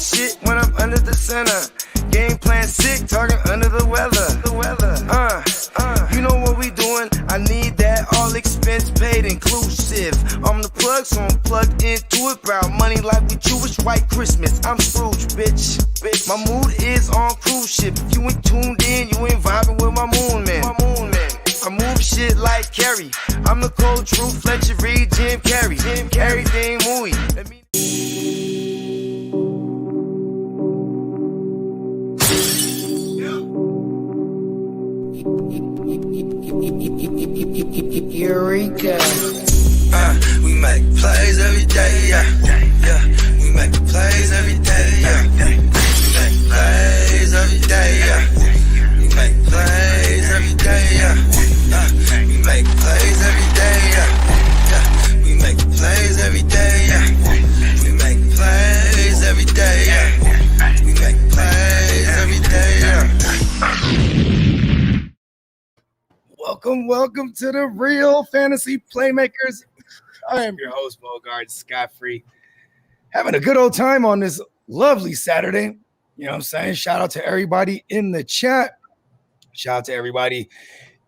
shit when I'm under the center. Game plan sick, talking under the weather. You know what we doing? I need that all expense paid inclusive. I'm the plug, so I'm plugged into it. Brown money like we Jewish white Christmas. I'm Scrooge, bitch. My mood is on cruise ship. If you ain't tuned in, you ain't vibing with my moon man. I move shit like Kerry. I'm the cold truth, Fletcher Reed, Jim Carrey. Everything movie. Eureka. We make plays every day, yeah. We make plays every day, yeah. We make plays every day, yeah. We make plays every day, yeah. We make plays every day, yeah. We make plays every day, yeah. We make plays every day, yeah. We make plays every day, yeah. Welcome to the Real Fantasy Playmakers. I am your host, Bogard Scott. Having a good old time on this lovely Saturday. You know what I'm saying? Shout out to everybody in the chat. Shout out to everybody.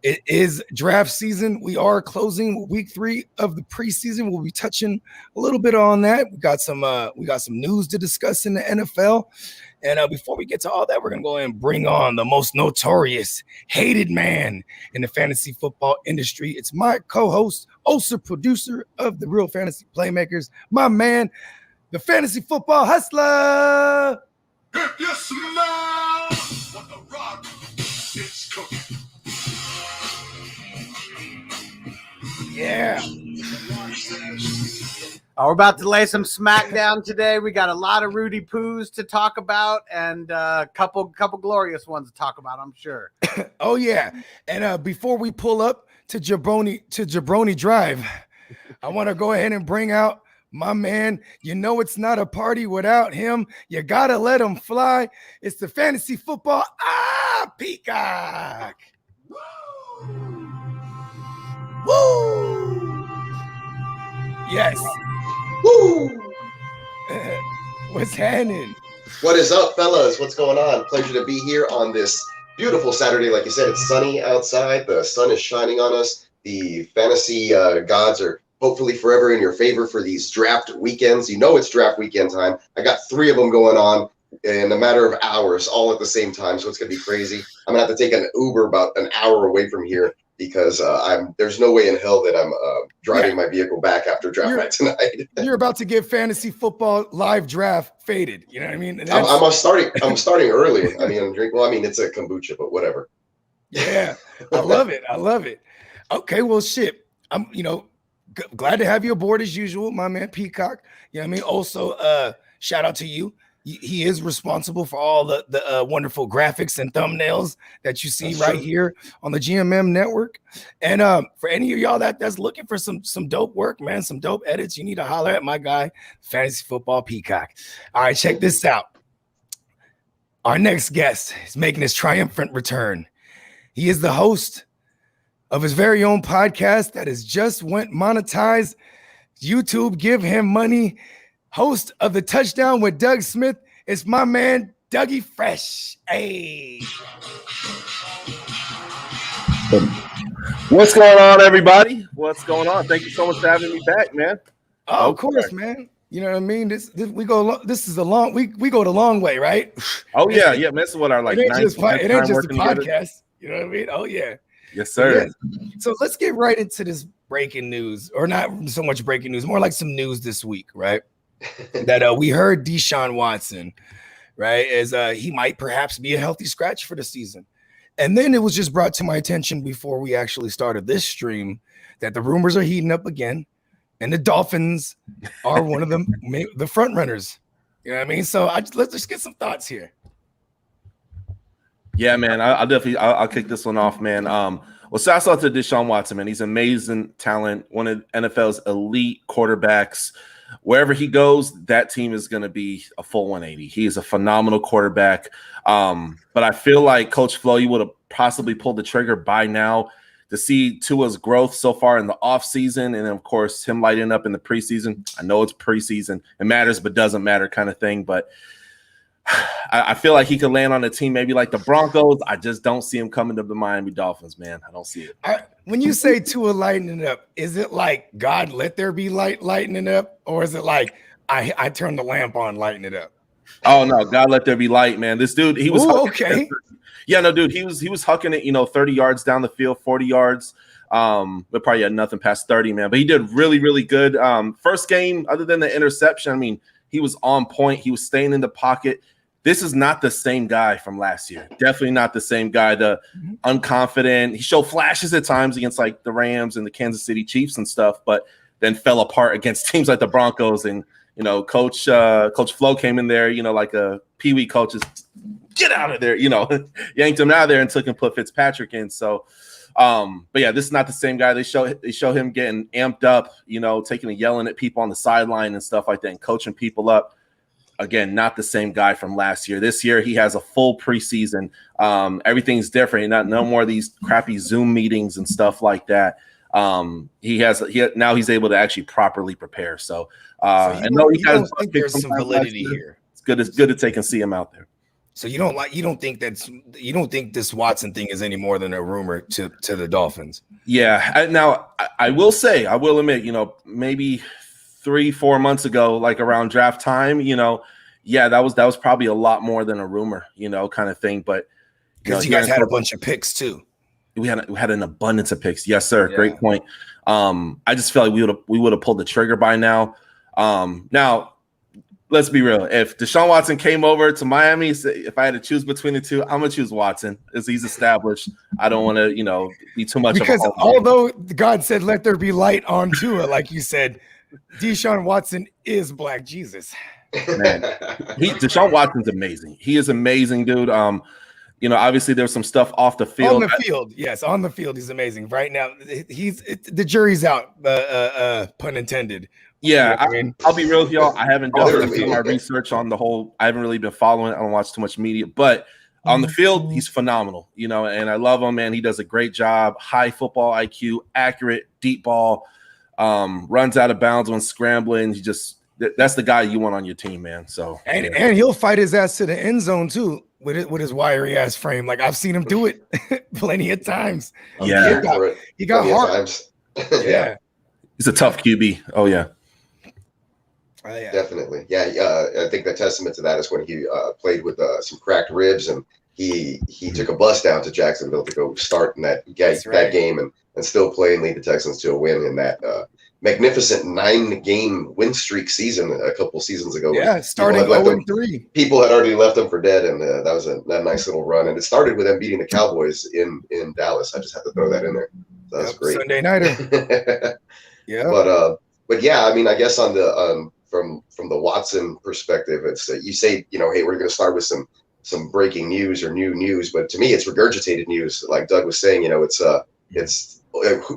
It is draft season. We are closing week 3 of the preseason. We'll be touching a little bit on that. We got some news to discuss in the NFL. And before we get to all that, we're going to go ahead and bring on the most notorious, hated man in the fantasy football industry. It's my co-host, also producer of the Real Fantasy Playmakers, my man, the fantasy football hustler. If you smell what the rock is cooking. Yeah. We're about to lay some smackdown today. We got a lot of Rudy Poos to talk about and a couple glorious ones to talk about, I'm sure. Oh, yeah. And before we pull up to Jabroni Drive, I want to go ahead and bring out my man. You know it's not a party without him. You got to let him fly. It's the fantasy football Peacock. Woo! Yes. Woo! What's happening? What is up, fellas? What's going on? Pleasure to be here on this beautiful Saturday. Like you said, it's sunny outside. The sun is shining on us. The fantasy gods are hopefully forever in your favor for these draft weekends. You know it's draft weekend time. I got 3 of them going on in a matter of hours, all at the same time, so it's going to be crazy. I'm going to have to take an Uber about an hour away from here because there's no way in hell that I'm driving my vehicle back after draft night tonight. You're about to get fantasy football live draft faded. You know what I mean? I'm starting early. I mean, it's a kombucha, but whatever. Yeah, I love it. Okay, well, shit. I'm, glad to have you aboard as usual, my man Peacock. You know what I mean? Also, shout out to you. He is responsible for all the wonderful graphics and thumbnails that you see here on the GMM network. And for any of y'all that's looking for some dope work, man, some dope edits, you need to holler at my guy, Fantasy Football Peacock. All right, check this out. Our next guest is making his triumphant return. He is the host of his very own podcast that has just went monetized. YouTube, give him money. Host of the Touchdown with Doug Smith is my man, Dougie Fresh. Hey. What's going on, everybody? What's going on? Thank you so much for having me back, man. Oh, of course, man. You know what I mean? This is a long we go the long way, right? Oh yeah, man. This is what our it ain't just a podcast. Together. You know what I mean? Oh yeah. Yes, sir. So let's get right into this breaking news, or not so much breaking news, more like some news this week, right? That we heard Deshaun Watson, right, as he might perhaps be a healthy scratch for the season. And then it was just brought to my attention before we actually started this stream that the rumors are heating up again, and the Dolphins are one of the front runners. You know what I mean? So let's just get some thoughts here. Yeah, man, I'll kick this one off, man. Well, shouts out to Deshaun Watson, man. He's amazing talent, one of NFL's elite quarterbacks. Wherever he goes, that team is going to be a full 180. He is a phenomenal quarterback. But I feel like Coach Flo, you would have possibly pulled the trigger by now to see Tua's growth so far in the offseason. And then, of course, him lighting up in the preseason. I know it's preseason. It matters, but doesn't matter kind of thing. But I feel like he could land on a team maybe like the Broncos. I just don't see him coming to the Miami Dolphins, man. I don't see it. When you say Tua lightening it up, is it like God let there be light lightening up, or is it like I turned the lamp on lighting it up? Oh no, God let there be light, man. This dude, he was okay. Yeah, no, dude, he was hucking it, 30 yards down the field, 40 yards. But probably had nothing past 30, man. But he did really, really good. First game, other than the interception, I mean, he was on point. He was staying in the pocket. This is not the same guy from last year. Definitely not the same guy. The unconfident. He showed flashes at times against like the Rams and the Kansas City Chiefs and stuff, but then fell apart against teams like the Broncos. And Coach Flo came in there, like a peewee coach, just get out of there, yanked him out of there and took and put Fitzpatrick in. So, but yeah, this is not the same guy. They show him getting amped up, taking and yelling at people on the sideline and stuff like that, and coaching people up. Again, not the same guy from last year. This year, he has a full preseason. Everything's different. No more of these crappy Zoom meetings and stuff like that. Now he's able to actually properly prepare. So he has. I think there's some validity here. It's good to take and see him out there. So you don't think this Watson thing is any more than a rumor to the Dolphins? Yeah. I will admit, maybe 3-4 months ago, like around draft time, that was probably a lot more than a rumor, kind of thing. But because you guys had a bunch of picks too. We had an abundance of picks. Yes, sir. Yeah. Great point. I just feel like we would have pulled the trigger by now. Now, let's be real. If Deshaun Watson came over to Miami, if I had to choose between the two, I'm gonna choose Watson, as he's established. I don't want to, be too much. Because although God said, "Let there be light" on Tua, like you said, Deshaun Watson is Black Jesus. Man, Deshaun Watson's amazing. He is amazing, dude. Obviously there's some stuff off the field. On the field, yes, on the field, he's amazing. Right now, the jury's out. Pun intended. Yeah, I'll be real with y'all. I haven't done my research on the whole. I haven't really been following it. I don't watch too much media, but on the field, he's phenomenal. And I love him, man. He does a great job. High football IQ, accurate, deep ball. Runs out of bounds when scrambling. That's the guy you want on your team, man. So and he'll fight his ass to the end zone too with his wiry ass frame. Like I've seen him do it plenty of times. Yeah, he got heart. Yeah, he's a tough QB. Oh yeah. Yeah. Definitely. Yeah. I think the testament to that is when he played with some cracked ribs, and he took a bus down to Jacksonville to go start in that game and still play and lead the Texans to a win in that magnificent 9-game win streak season a couple seasons ago. Yeah, starting 0-3. People had already left them for dead, and that was a nice little run. And it started with them beating the Cowboys in Dallas. I just have to throw that in there. So that's great. Sunday nighter. Yeah. But yeah, I mean, I guess on the from the Watson perspective, it's you say, hey, we're going to start with some breaking news or new news, but to me, it's regurgitated news. Like Doug was saying, it's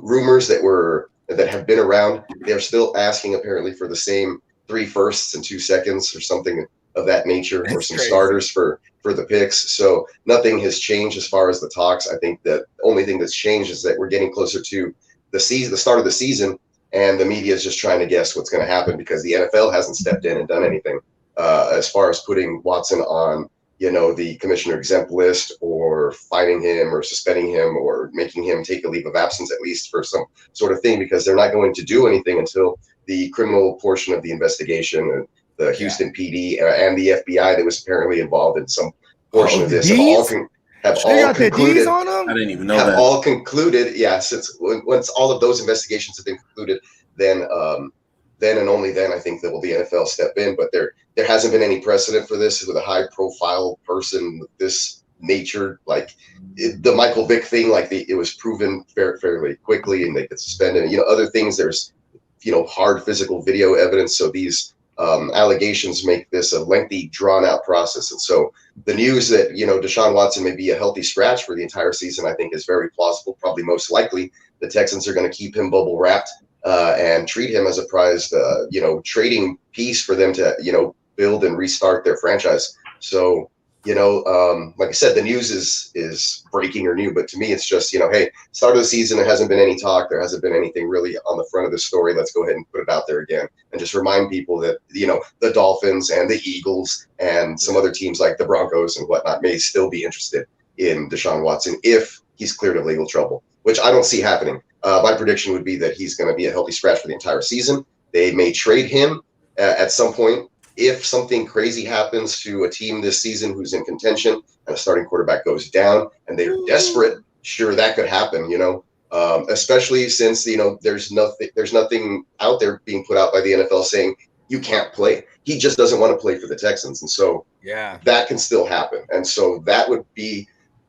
rumors that have been around. They're still asking apparently for the same 3 firsts and 2 seconds or something of that nature, or some starters for the picks. So nothing has changed as far as the talks. I think that the only thing that's changed is that we're getting closer to the start of the season, and the media is just trying to guess what's going to happen because the NFL hasn't stepped in and done anything as far as putting Watson on, the commissioner exempt list, or fining him or suspending him or making him take a leave of absence, at least for some sort of thing, because they're not going to do anything until the criminal portion of the investigation, the Houston PD and the FBI that was apparently involved in some portion of this have all concluded. On them? I didn't even know that. All concluded. Yeah, since once all of those investigations have been concluded, then and only then I think that will the NFL step in. But there hasn't been any precedent for this with a high profile person with this nature, like the Michael Vick thing. Like it was proven fairly quickly, and they get suspended. Other things. There's hard physical video evidence. So these allegations make this a lengthy, drawn-out process. And so the news that Deshaun Watson may be a healthy scratch for the entire season, I think, is very plausible. Probably most likely, the Texans are going to keep him bubble wrapped and treat him as a prized, trading piece for them to build and restart their franchise. So Like I said, the news is breaking or new, but to me, it's just, hey, start of the season, there hasn't been any talk. There hasn't been anything really on the front of the story. Let's go ahead and put it out there again and just remind people that, the Dolphins and the Eagles and some other teams like the Broncos and whatnot may still be interested in Deshaun Watson if he's cleared of legal trouble, which I don't see happening. My prediction would be that he's going to be a healthy scratch for the entire season. They may trade him at some point. If something crazy happens to a team this season who's in contention and a starting quarterback goes down and they're desperate, sure, that could happen, especially since, there's nothing out there being put out by the NFL saying you can't play. He just doesn't want to play for the Texans. And so that can still happen. And so that would be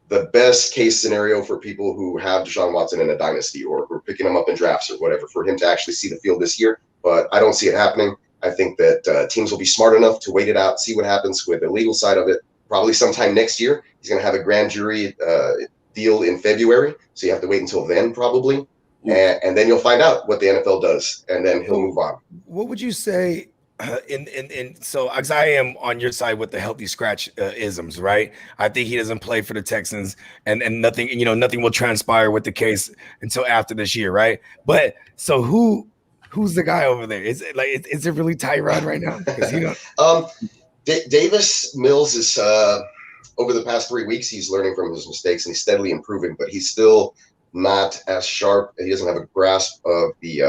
the best case scenario for people who have Deshaun Watson in a dynasty or picking him up in drafts or whatever, for him to actually see the field this year. But I don't see it happening. I think that teams will be smart enough to wait it out, see what happens with the legal side of it. Probably sometime next year. He's going to have a grand jury deal in February, so you have to wait until then probably. And then you'll find out what the NFL does, and then he'll move on. What would you say so because I am on your side with the healthy scratch isms, right? I think he doesn't play for the Texans and nothing, nothing will transpire with the case until after this year, right? But so who's the guy over there? Is it really Tyrod right now? Davis Mills is over the past 3 weeks, he's learning from his mistakes and he's steadily improving, but he's still not as sharp. He doesn't have a grasp of the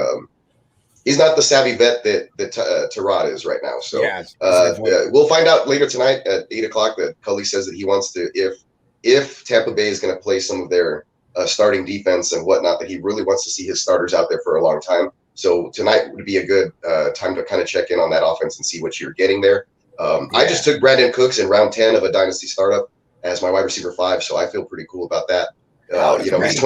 he's not the savvy vet that Tyrod is right now. So we'll find out later tonight at 8:00 that Cully says that he wants to, if Tampa Bay is going to play some of their starting defense and whatnot, that he really wants to see his starters out there for a long time. So tonight would be a good time to kind of check in on that offense and see what you're getting there. I just took Brandon Cooks in round 10 of a dynasty startup as my wide receiver 5, so I feel pretty cool about that. He's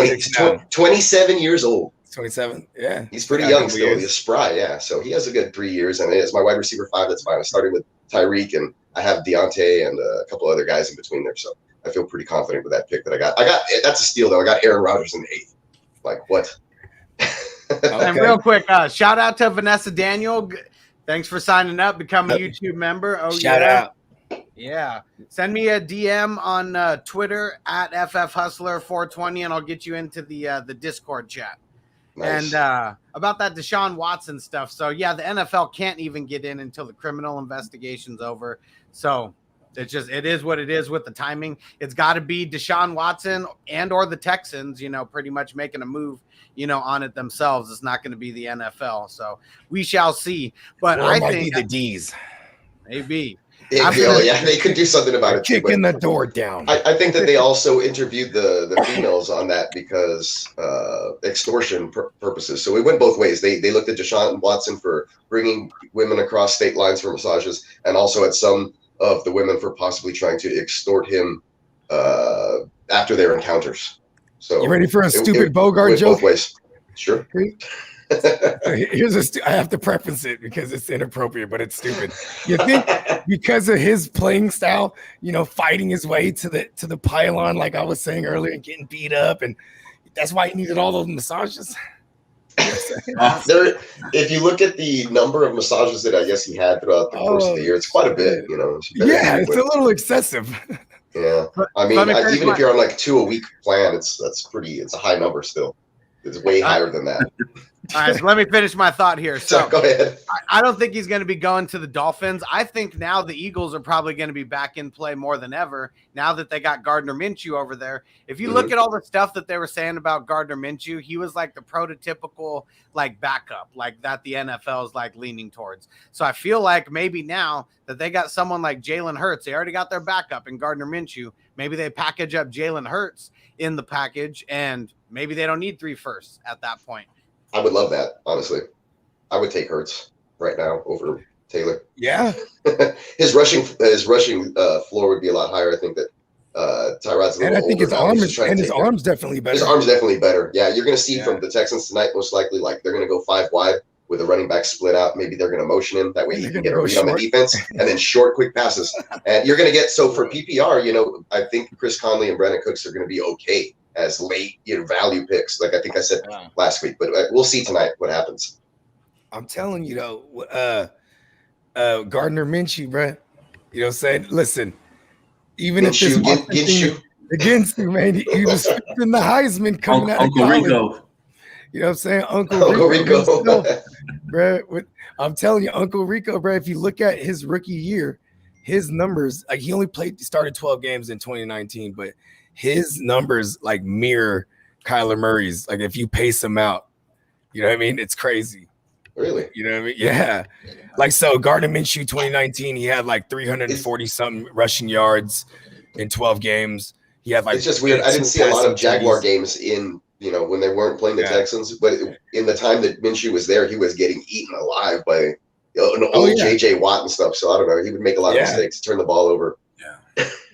27 years old. 27, yeah. He's pretty young still. He's spry, yeah. So he has a good 3 years, and as my wide receiver 5, that's fine. I started with Tyreek, and I have Deontay and a couple other guys in between there, so I feel pretty confident with that pick that I got. That's a steal, though. I got Aaron Rodgers in the 8th. Like, what? Okay. And real quick, shout out to Vanessa Daniel. Thanks for signing up, become a YouTube member. Oh, shout out. Yeah. Send me a DM on Twitter at FFHustler420, and I'll get you into the Discord chat. Nice. And about that Deshaun Watson stuff. So, yeah, the NFL can't even get in until the criminal investigation's over. So it is what it is with the timing. It's got to be Deshaun Watson and or the Texans, pretty much making a move, on it themselves. It's not going to be the NFL. So we shall see. But I think the D's. Maybe. Yeah, they could do something about it. Kicking the door down. I think that they also interviewed the females on that because extortion purposes. So it went both ways. They looked at Deshaun Watson for bringing women across state lines for massages, and also at some of the women for possibly trying to extort him after their encounters. So you ready for a stupid Bogard joke? Both ways. Sure. I have to preface it because it's inappropriate, but it's stupid. You think because of his playing style, fighting his way to the pylon, like I was saying earlier, and getting beat up, and that's why he needed all those massages? If you look at the number of massages that I guess he had throughout the course of the year, it's quite a bit. Yeah, it's a little excessive. Yeah, I mean, even if you're on like 2 a week plan, it's a high number still. It's way higher than that. All right, so let me finish my thought here. So go ahead. I don't think he's going to be going to the Dolphins. I think now the Eagles are probably going to be back in play more than ever now that they got Gardner Minshew over there. If you look at all the stuff that they were saying about Gardner Minshew, he was like the prototypical backup, like that the NFL is leaning towards. So I feel like maybe now that they got someone like Jalen Hurts, they already got their backup in Gardner Minshew. Maybe they package up Jalen Hurts in the package, and maybe they don't need 3 firsts at that point. I would love that, honestly. I would take Hurts right now over Taylor. Yeah. his rushing floor would be a lot higher. I think that Tyrod's a little older. And I think his arm's definitely better. His arm's definitely better. Yeah, you're going to see from the Texans tonight, most likely, they're going to go 5 wide with a running back split out. Maybe they're going to motion him. That way he can get a read on the defense, and then short, quick passes. And you're going to get, so for PPR, I think Chris Conley and Brandon Cooks are going to be okay as late value picks, like I think I said last week, but we'll see tonight what happens. I'm telling you though, Gardner Minshew, bro, saying, listen, even if this against you, man, he was in the Heisman coming out of Uncle college. Rico. You know what I'm saying? Uncle Rico. Still, bro, I'm telling you, Uncle Rico, bro, if you look at his rookie year, his numbers, like he only started 12 games in 2019, but his numbers like mirror Kyler Murray's. Like if you pace him out, you know what I mean? It's crazy. Really? You know what I mean? Yeah. Like so Gardner Minshew 2019, he had like 340 something rushing yards in 12 games. He had like it's just weird. I didn't see a lot of Jaguar games in when they weren't playing the Texans, but in the time that Minshew was there, he was getting eaten alive by an old JJ Watt and stuff. So I don't know. He would make a lot of mistakes, turn the ball over. Yeah.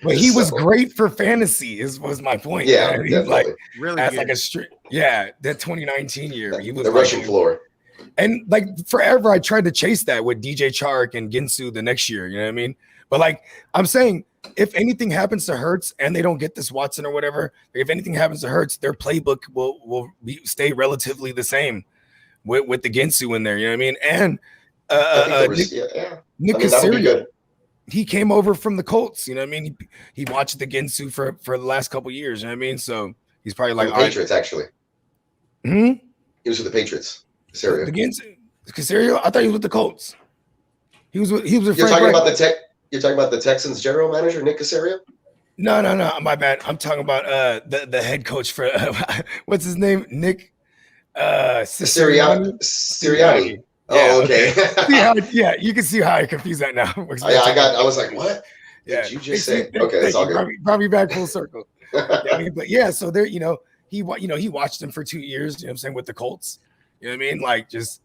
But he was great for fantasy, was my point. Yeah, man. definitely. Really good. Like that 2019 year. He was the rushing floor. And like forever, I tried to chase that with DJ Chark and Ginsu the next year. You know what I mean? But like I'm saying, if anything happens to Hurts and they don't get this Watson or whatever, if anything happens to Hurts, their playbook will stay relatively the same with the Ginsu in there. You know what I mean? And Nick Caserio, he came over from the Colts. You know what I mean? He watched the Ginsu for the last couple of years. You know what I mean? So he's probably like the Patriots actually. He was with the Patriots. Caserio. The Caserio, I thought he was with the Colts. He was with You're talking about the Texans general manager, Nick Caserio? No, my bad. I'm talking about the head coach for what's his name? Nick Sirianni. Oh, okay. Yeah, you can see how I confuse that now. I was like, what? Yeah, did you just say? Okay, that's all good. Probably back full circle. But yeah, so there, he watched him for 2 years. You know what I'm saying, with the Colts. You know what I mean? Like just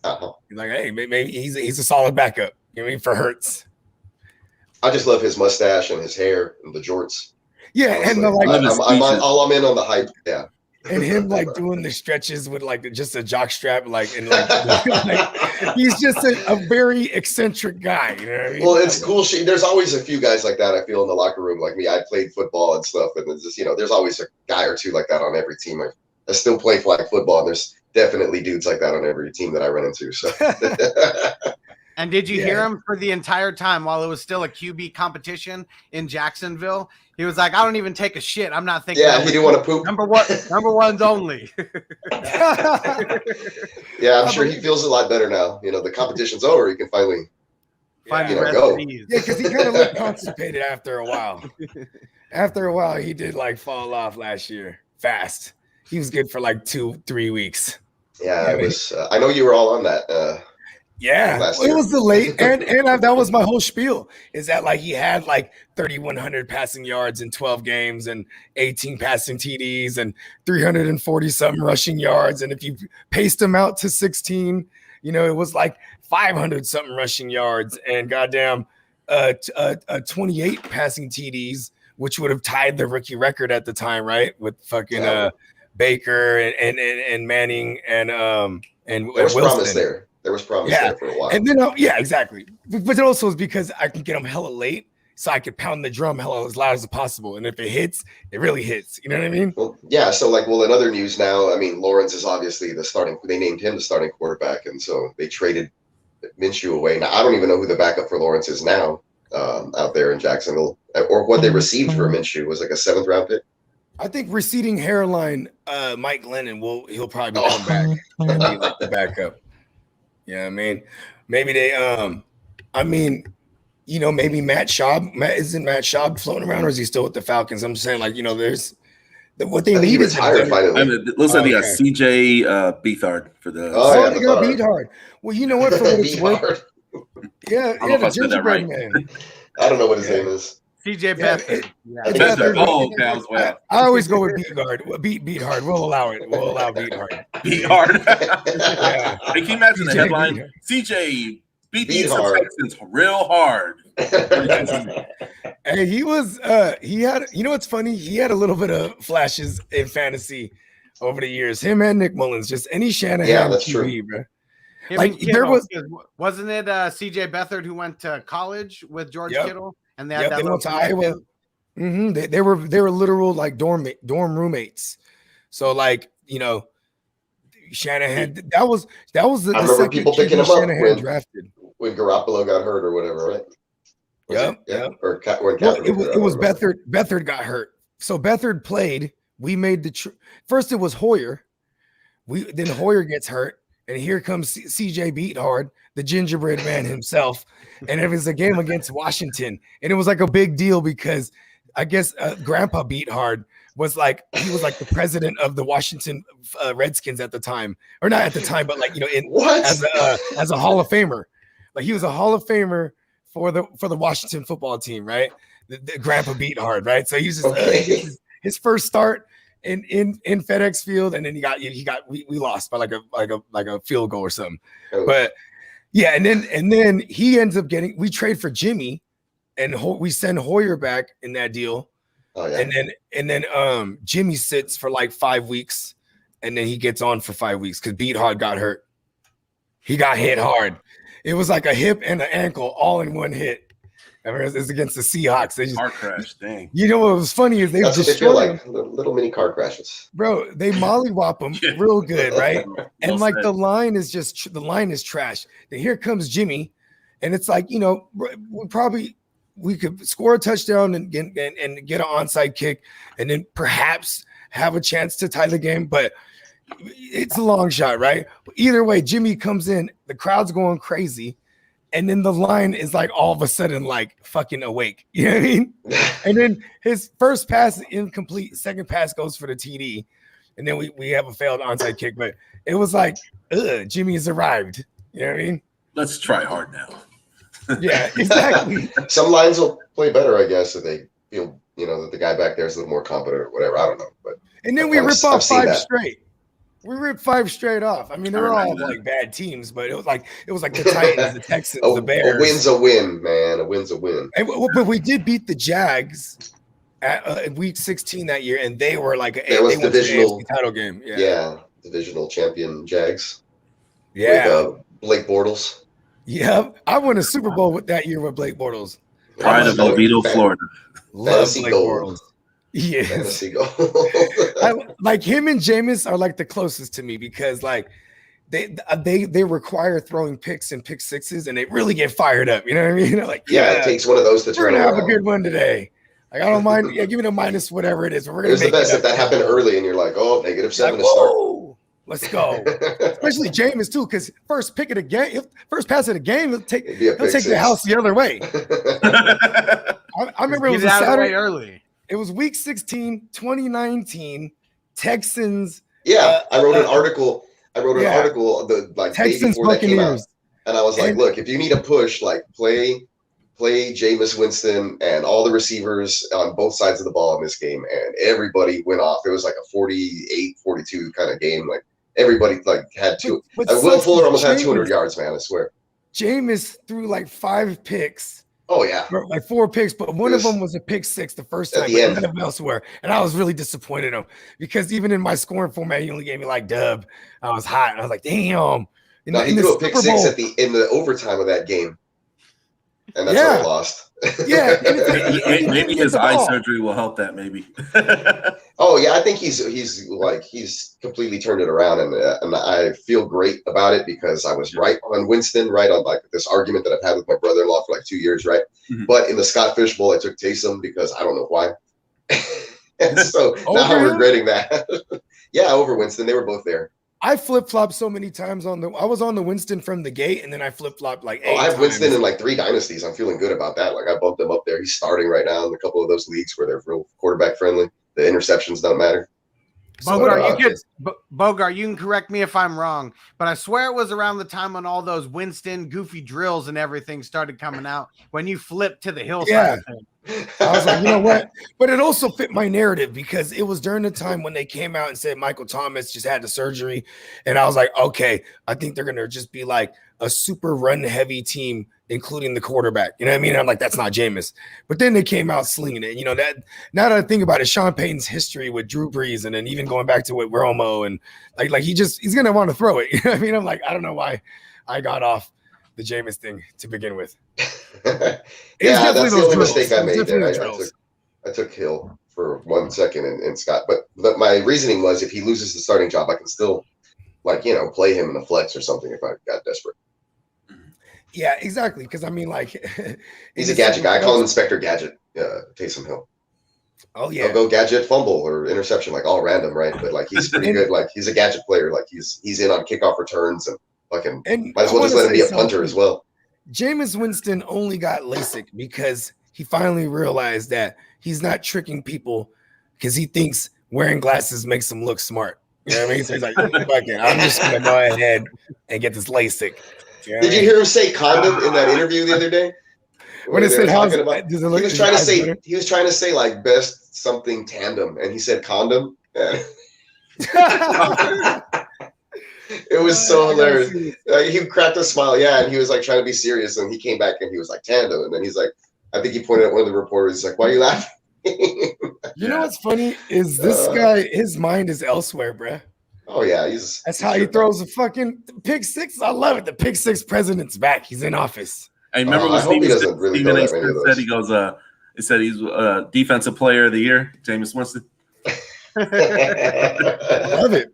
like, hey, maybe he's a solid backup. You know what I mean, for Hurts. I just love his mustache and his hair and the jorts. Yeah, and like, I'm in on the hype. Yeah. And him like doing the stretches with like just a jock strap, like and like, he's just a very eccentric guy. You know what I mean? Well, it's cool. There's always a few guys like that. I feel in the locker room, like me. I played football and stuff, and it's just there's always a guy or two like that on every team. I still play flag football, and there's definitely dudes like that on every team that I run into. So. And did you hear him for the entire time while it was still a QB competition in Jacksonville? He was like, I don't even take a shit. I'm not thinking. Yeah, he didn't want to poop. Number one's only. Yeah, I'm sure he feels a lot better now. The competition's over. He can finally go. Yeah, because he kind of looked constipated after a while. After a while, he did like fall off last year fast. He was good for like 2-3 weeks. Yeah, it was. I know you were all on that. Yeah, it was the late, and that was my whole spiel. Is that like he had like 3,100 passing yards in 12 games and 18 passing TDs and 340 something rushing yards, and if you paced him out to 16, it was like 500 something rushing yards and goddamn 28 passing TDs, which would have tied the rookie record at the time, right? With fucking Baker and Manning and there was Wilson. Promise there. There was promise there for a while. And then, exactly. But it also was because I could get them hella late, so I could pound the drum hella as loud as possible. And if it hits, it really hits. You know what I mean? Well, yeah. So, in other news now, I mean, Lawrence is obviously the starting. They named him the starting quarterback, and so they traded Minshew away. Now, I don't even know who the backup for Lawrence is now out there in Jacksonville, or what they received for Minshew was like a 7th round pick. I think receding hairline, Mike Glennon he'll probably come back and be like the backup. Yeah, I mean, maybe they, maybe Matt Schaub. Isn't Matt Schaub floating around, or is he still with the Falcons? I'm just saying, there's what they need is retired finally. Looks like they got CJ Beathard for the. They got Beathard. Well, you know what? For what it's worth, the gingerbread man. I don't know what his name is. CJ Beathard. I always go with Beathard. Beat hard. We'll allow it. We'll allow Beat hard. Beat hard. Can you imagine the headline? CJ beat the Texans real hard. And he was. He had. You know what's funny? He had a little bit of flashes in fantasy over the years. Him and Nick Mullins. Just any Shanahan. Yeah, that's true. Bro. Wasn't it CJ Beathard who went to college with George Kittle? And they went to Iowa. Mm-hmm. They were literal like dorm roommates. So Shanahan. That was the I remember second people picking him Shanahan up drafted when Garoppolo got hurt or whatever, right? Yep. Or Well, Kaepernick. it was Beathard. Beathard got hurt. So Beathard played. We made first it was Hoyer. Then Hoyer gets hurt. And here comes CJ Beathard, the gingerbread man himself. And it was a game against Washington. And it was like a big deal because I guess Grandpa Beathard was like, he was like the president of the Washington Redskins at the time. Or not at the time, but like, as a Hall of Famer. Like he was a Hall of Famer for the Washington football team, right? The Grandpa Beathard, right? So he's just his first start in FedEx Field, and then we lost by like a field goal or something. Oh. But yeah, and then he ends up we trade for Jimmy, and we send Hoyer back in that deal. Oh, yeah. And then Jimmy sits for like 5 weeks, and then he gets on for 5 weeks because Beathard got hurt. He got hit hard. It was like a hip and an ankle all in one hit. It's against the Seahawks. They just car crash. Dang. You know what was funny is That's what they feel like, little mini car crashes. Bro, they mollywop them real good, right? And like the line is trash. Then here comes Jimmy, and it's like, we could score a touchdown and get an onside kick, and then perhaps have a chance to tie the game, but it's a long shot, right? Either way, Jimmy comes in, the crowd's going crazy. And then the line is like all of a sudden like fucking awake. You know what I mean? And then his first pass is incomplete. Second pass goes for the TD. And then we have a failed onside kick. But it was like, Jimmy has arrived. You know what I mean? Let's try hard now. Yeah, exactly. Some lines will play better, I guess, if they feel, that the guy back there is a little more competent or whatever. I don't know. But and then we rip off 5 straight. We ripped 5 straight off. I mean, they were all like bad teams, but it was like the Titans, the Texans, the Bears. A win's a win, man. A win's a win. But we did beat the Jags at week 16 that year, and they were like they won divisional the title game. Yeah, divisional champion Jags. Yeah, with, Blake Bortles. Yeah, I won a Super Bowl that year with Blake Bortles. Pride of Oviedo, Florida. Love Blake Bortles. Yes. Like him and Jameis are like the closest to me because like they require throwing picks and pick sixes and they really get fired up. You know what I mean? Like, it takes one of those to turn around. We're gonna have a good one today. Like I don't mind. Yeah, give it a minus whatever it is. But we're gonna. It's the best if that happened early and you're like, -7 to start. Let's go. Especially Jameis too, because first pass of the game, he'll take the house the other way. I remember it was a Saturday early. It was week 16, 2019, Texans. Yeah, I wrote an article. The Texans day before that came out, Buccaneers. And I was like, look, if you need a push, like play Jameis Winston and all the receivers on both sides of the ball in this game, and everybody went off. It was like a 48-42 kind of game. Like everybody like had two. Will Fuller almost had 200 yards, man. I swear. Jameis threw like 5 picks. Oh yeah, like 4 picks, but one of them was a pick 6 the first time. None of them elsewhere, and I was really disappointed in him because even in my scoring format, he only gave me like dub. I was hot, and I was like, damn. He threw a pick 6 in the overtime of that game, and that's how I lost. Yeah, maybe his eye surgery will help that. Maybe. Oh yeah, I think he's completely turned it around, and I feel great about it because I was right on Winston, right on like this argument that I've had with my brother-in-law for like 2 years, right? Mm-hmm. But in the Scott Fish Bowl, I took Taysom because I don't know why, and so now I'm regretting that. Yeah, over Winston, they were both there. I flip-flopped so many times I was on the Winston from the gate, and then I flip-flopped like 8 times. I have Winston in like 3 dynasties. I'm feeling good about that. Like I bumped him up there. He's starting right now in a couple of those leagues where they're real quarterback friendly. The interceptions don't matter. Bogard, you can correct me if I'm wrong, but I swear it was around the time when all those Winston goofy drills and everything started coming out when you flipped to the hillside. Yeah. I was like, you know what? But it also fit my narrative because it was during the time when they came out and said Michael Thomas just had the surgery. And I was like, okay, I think they're going to just be like a super run heavy team, including the quarterback. You know what I mean? I'm like, that's not Jameis. But then they came out slinging it. You know, that now that I think about it, Sean Payton's history with Drew Brees and then even going back to it, Romo and like he's going to want to throw it. You know what I mean? I'm like, I don't know why I got off the Jameis thing to begin with. Yeah, that's the only mistake I made there. I took Hill for 1 second and Scott. But my reasoning was if he loses the starting job, I can still play him in the flex or something if I got desperate. Yeah, exactly. Because I mean, like, He's a gadget guy. I call him Inspector Gadget. Taysom Hill. Oh yeah, He'll go gadget, fumble, or interception, like all random, right? But like he's pretty good. Like he's a gadget player. Like he's in on kickoff returns and fucking might as well just let him be a punter as well. Jameis Winston only got LASIK because he finally realized that he's not tricking people because he thinks wearing glasses makes him look smart. You know what I mean? So he's like, fuck it, I'm just gonna go ahead and get this LASIK. You know Did you hear him say condom in that interview the other day? When it said talking about, he was trying to say like best something tandem, and he said condom. It was so hilarious. He cracked a smile, and he was like trying to be serious, and he came back and he was like tandem, and then he's like, I think he pointed at one of the reporters. He's like, "Why are you laughing?" You know what's funny is this guy, his mind is elsewhere, bruh. Oh yeah, that's how he throws a fucking pick six. I love it. The pick six president's back. He's in office. I remember when Stephen A. said he goes, it said he's defensive player of the year, Jameis Winston. Love it.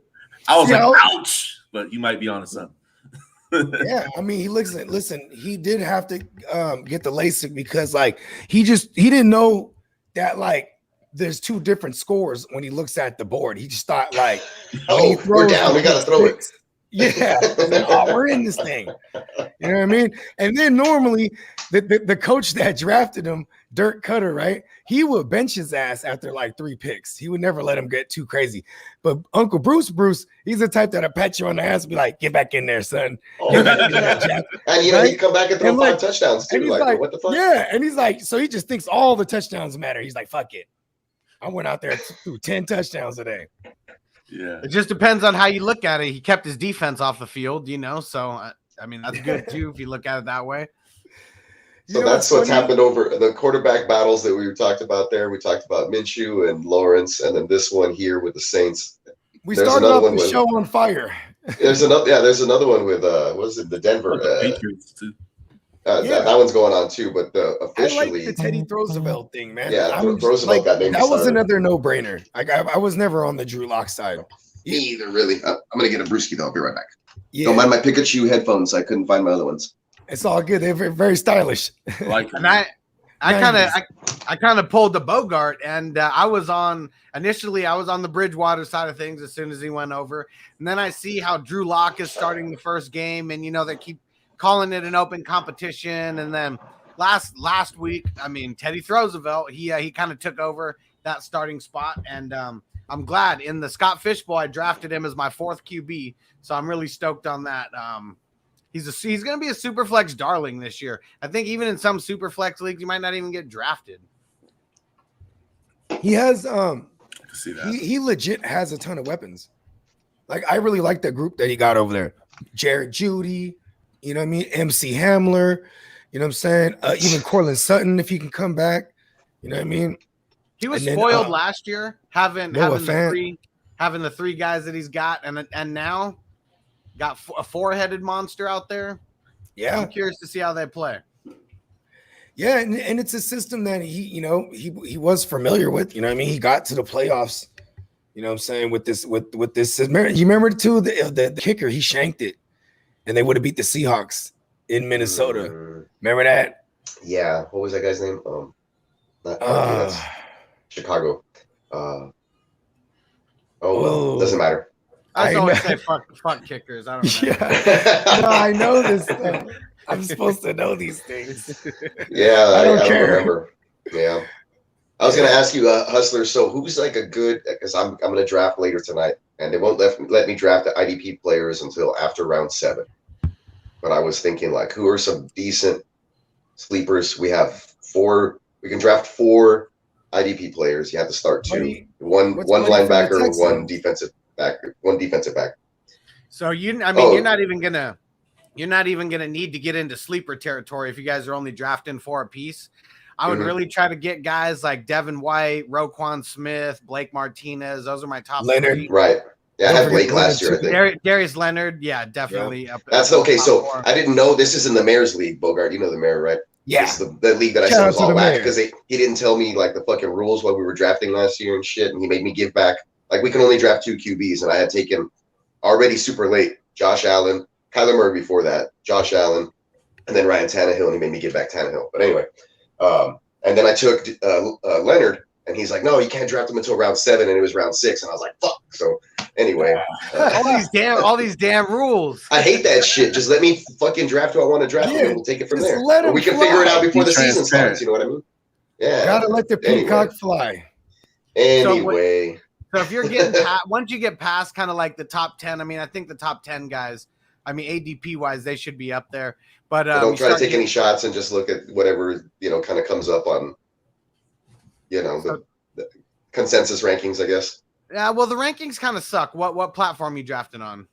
I was ouch, but you might be on to something. Yeah, I mean, listen, he did have to get the LASIK because like he didn't know that like there's two different scores when he looks at the board. He just thought like, we're down, we gotta throw it. Yeah, we're in this thing. You know what I mean? And then normally the coach that drafted him, Dirk Cutter, right? He would bench his ass after like 3 picks. He would never let him get too crazy. But Uncle Bruce, he's the type that'll pat you on the ass and be like, "Get back in there, son." Get back in there, Jack. And he'd come back and throw 5 touchdowns too. Like, what the fuck? Yeah, and he's like, so he just thinks all the touchdowns matter. He's like, "Fuck it, I went out there threw 10 touchdowns today." Yeah, it just depends on how you look at it. He kept his defense off the field, so I mean that's good too if you look at it that way. So that's what's happened over the quarterback battles that we talked about there. We talked about Minshew and Lawrence, and then this one here with the Saints. We started off the show on fire. There's another one with what is it? The Denver Patriots too. That one's going on too, but officially, I like the Teddy Roosevelt thing, man. Yeah, Roosevelt got named. That was another no-brainer. I was never on the Drew Lock side. Me either, really. I'm gonna get a brewski though. I'll be right back. Yeah. Don't mind my Pikachu headphones. I couldn't find my other ones. It's all good. They're very stylish. And I kind of pulled the Bogart, and I was on the Bridgewater side of things as soon as he went over, and then I see how Drew Lock is starting the first game, and they keep calling it an open competition, and then last week, I mean Teddy Roosevelt, he kind of took over that starting spot, and I'm glad in the Scott Fishbowl I drafted him as my 4th QB, so I'm really stoked on that. He's going to be a super flex darling this year. I think even in some super flex leagues, he might not even get drafted. He has see that. He legit has a ton of weapons. Like I really like the group that he got over there. Jared Judy, you know what I mean? MC Hamler, you know what I'm saying? Even Cortland Sutton, if he can come back, you know what I mean? He was spoiled last year, having the 3 guys that he's got, and now got a 4-headed monster out there. Yeah, I'm curious to see how they play. Yeah, and it's a system that he was familiar with. You know what I mean? He got to the playoffs. You know what I'm saying? With this. You remember too the kicker? He shanked it, and they would have beat the Seahawks in Minnesota. Remember that? Yeah. What was that guy's name? That's Chicago. Doesn't matter. I always say fuck kickers. I don't know. Yeah. No, I know this stuff. I'm supposed to know these things. Yeah, I don't remember. Yeah. I was going to ask you, Hustler, so who's like a good, because I'm going to draft later tonight, and they won't let me draft the IDP players until after round 7. But I was thinking, like, who are some decent sleepers? We have 4, we can draft 4 IDP players. You have to start 2. One linebacker, one defensive back. So you're not even gonna need to get into sleeper territory if you guys are only drafting 4 apiece. I would really try to get guys like Devin White, Roquan Smith, Blake Martinez. Those are my top Leonard. 3. Right. Yeah, I had Blake last year, I think. Darius Leonard, yeah, definitely. Yeah. That's okay. So 4. I didn't know this is in the Mayor's League, Bogard. You know the Mayor, right? Yeah. This is the league that I said was all whack because he didn't tell me like the fucking rules while we were drafting last year and shit, and he made me give back. Like we can only draft 2 QBs, and I had taken already super late Josh Allen, Kyler Murray before that, Josh Allen, and then Ryan Tannehill, and he made me give back Tannehill. But anyway, and then I took Leonard, and he's like, no, you can't draft him until round 7, and it was round 6, and I was like, fuck. So anyway, all these damn rules. I hate that shit. Just let me fucking draft who I want to draft, and we'll take it from there. Let him or we can fly. figure it out before Be the season transparent. starts. You know what I mean? Yeah. Gotta let the peacock fly. Anyway. So if you're getting once you get past kind of like the top 10, I mean, I think the top 10 guys, I mean, ADP wise, they should be up there. But don't try to take any shots and just look at whatever, kind of comes up on, the consensus rankings, I guess. Yeah, well, the rankings kind of suck. What platform you drafting on?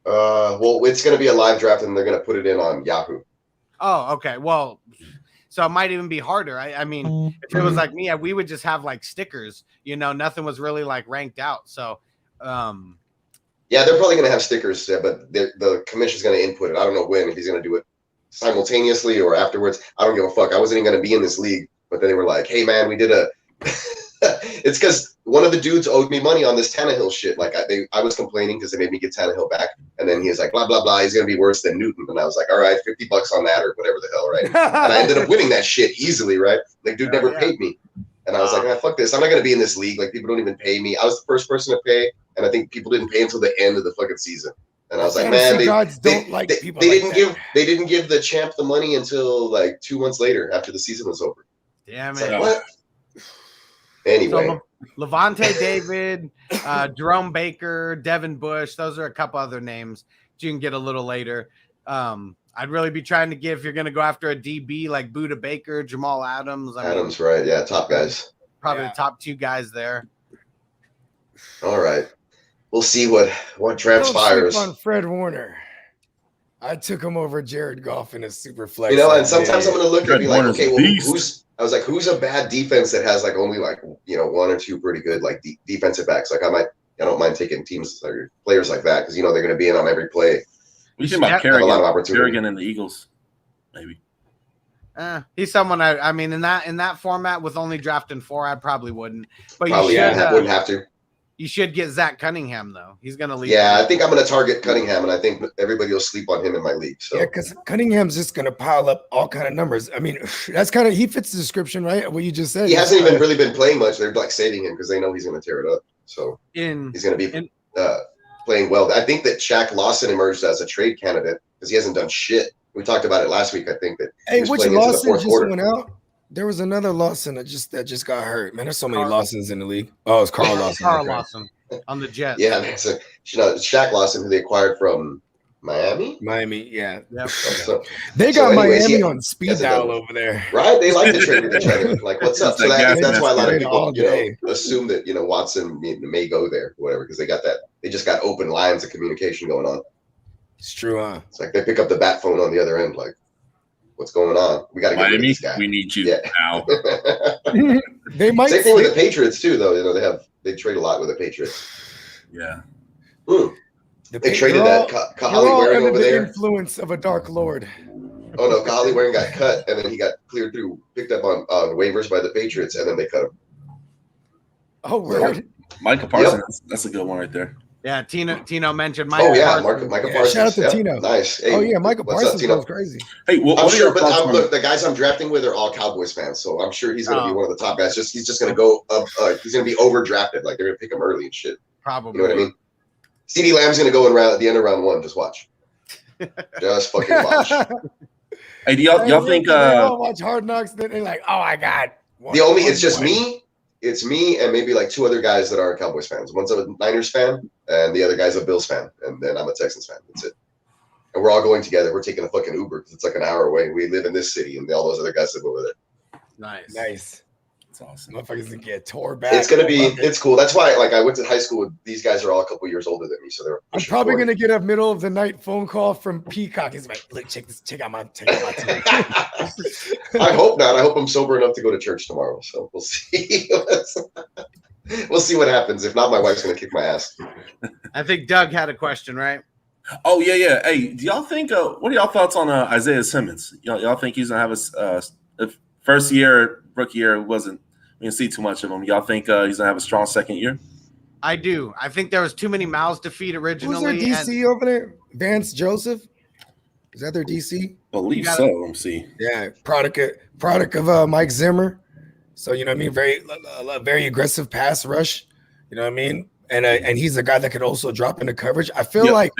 Well, it's going to be a live draft, and they're going to put it in on Yahoo. Oh, okay. Well, so it might even be harder. I mean, if it was like me, we would just have like stickers. Nothing was really like ranked out. So, yeah, they're probably going to have stickers, but the commission's going to input it. I don't know when, if he's going to do it simultaneously or afterwards. I don't give a fuck. I wasn't even going to be in this league, but then they were like, hey, man, we did a it's because one of the dudes owed me money on this Tannehill shit. Like I was complaining because they made me get Tannehill back, and then he was like, blah blah blah, he's gonna be worse than Newton, and I was like, all right, $50 on that or whatever the hell, right? And I ended up winning that shit easily, right? Like, dude never paid me, and I was like, fuck this, I'm not gonna be in this league. Like, people don't even pay me. I was the first person to pay, and I think people didn't pay until the end of the fucking season. And I was like, man, they didn't give the champ the money until like 2 months later after the season was over. Damn It's it! like, what? Anyway, So, Levante David, Jerome Baker, Devin Bush. Those are a couple other names you can get a little later. I'd really be trying to get, if you're going to go after a DB like Buda Baker, Jamal Adams. Adams, right? Yeah, top guys. Probably the top 2 guys there. All right, we'll see what transpires. Don't sleep on Fred Warner. I took him over Jared Goff in a super flex. And sometimes I'm going to look and be like, okay, well, beast. who's a bad defense that has like only like 1 or 2 pretty good like defensive backs? Like I don't mind taking teams or players like that because they're going to be in on every play. We think about Kerrigan and the Eagles, maybe. He's someone I mean in that format with only drafting 4, I probably wouldn't. But probably wouldn't have to. You should get Zach Cunningham though. He's going to lead. Yeah, I think I'm going to target Cunningham, and I think everybody will sleep on him in my league. So. Yeah, because Cunningham's just going to pile up all kind of numbers. I mean, that's kind of he fits the description, right? What you just said. He hasn't even really been playing much. They're like saving him because they know he's going to tear it up. So he's going to be playing well. I think that Shaq Lawson emerged as a trade candidate because he hasn't done shit. We talked about it last week. I think that. Hey, which Lawson just went out? There was another Lawson that just got hurt. Man, there's so many Lawsons in the league. Oh, it's Carl Lawson. Carl Lawson on the Jets. Yeah, it's Shaq Lawson, who they acquired from Miami. Yeah. Yep. They got Miami on speed dial over there. Right? They like to trade with each other. Like, what's up? So that's why a lot of people, assume that Watson may go there, whatever, because they just got open lines of communication going on. It's true, huh? It's like they pick up the bat phone on the other end, like, what's going on? We got to get rid of this guy. We need you now. They might. Same thing with the Patriots too, though. They trade a lot with the Patriots. Yeah. They traded that Kahali Waring over there. Influence of a dark lord. Oh no, Kahali Waring got cut, and then he got cleared through, picked up on waivers by the Patriots, and then they cut him. Oh, word. Micah Parsons. That's a good one right there. Yeah, Tino mentioned Micah. Oh yeah, Parsons. Micah Parsons. Shout out to Tino. Nice. Hey, Micah Parsons goes crazy. Hey, I'm sure, but look, the guys I'm drafting with are all Cowboys fans, so I'm sure he's going to be one of the top guys. He's just going to go up. He's going to be overdrafted. Like, they're going to pick him early and shit. Probably. You know what I mean? CeeDee Lamb's going to go at the end of round 1. Just watch. Just fucking watch. Hey, do y'all think? They all watch Hard Knocks. Then they're like, oh my god. It's just me. It's me and maybe like 2 other guys that are Cowboys fans. One's a Niners fan, and the other guy's a Bills fan, and then I'm a Texans fan. That's it. And we're all going together. We're taking a fucking Uber because it's like an hour away. We live in this city, and all those other guys live over there. Nice. That's awesome. Motherfuckers can get tore back. It's cool. That's why, like, I went to high school with these guys are all a couple years older than me, so they're. I'm probably gonna get a middle of the night phone call from Peacock. He's like, "Look, check out my team." I hope not. I hope I'm sober enough to go to church tomorrow. So we'll see. We'll see what happens. If not, my wife's gonna kick my ass. I think Doug had a question, right? Oh yeah. Hey, do y'all think? What are y'all thoughts on Isaiah Simmons? Y'all think he's gonna have a first year, rookie year? We didn't see too much of him. Y'all think he's gonna have a strong second year? I do. I think there was too many mouths to feed originally. Who's their DC over there? Vance Joseph. Is that their DC? Believe so. Let me see. Yeah, product of Mike Zimmer. So you know what I mean, very aggressive pass rush. You know what I mean, and he's a guy that could also drop into coverage. I feel like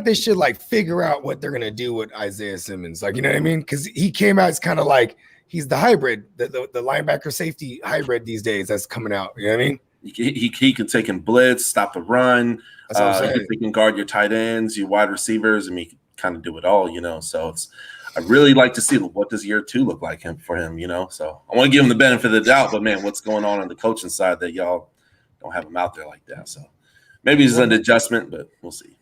they should like figure out what they're gonna do with Isaiah Simmons. Like you know what I mean, because he came out as kind of like he's the hybrid, the linebacker safety hybrid these days that's coming out. You know what I mean? He can take in blitz, stop the run. He can guard your tight ends, your wide receivers. I mean, he can kind of do it all, you know. So I really like to see what does year 2 look like for him, you know. So I want to give him the benefit of the doubt, but man, what's going on the coaching side that y'all don't have him out there like that? So maybe it's an adjustment, but we'll see.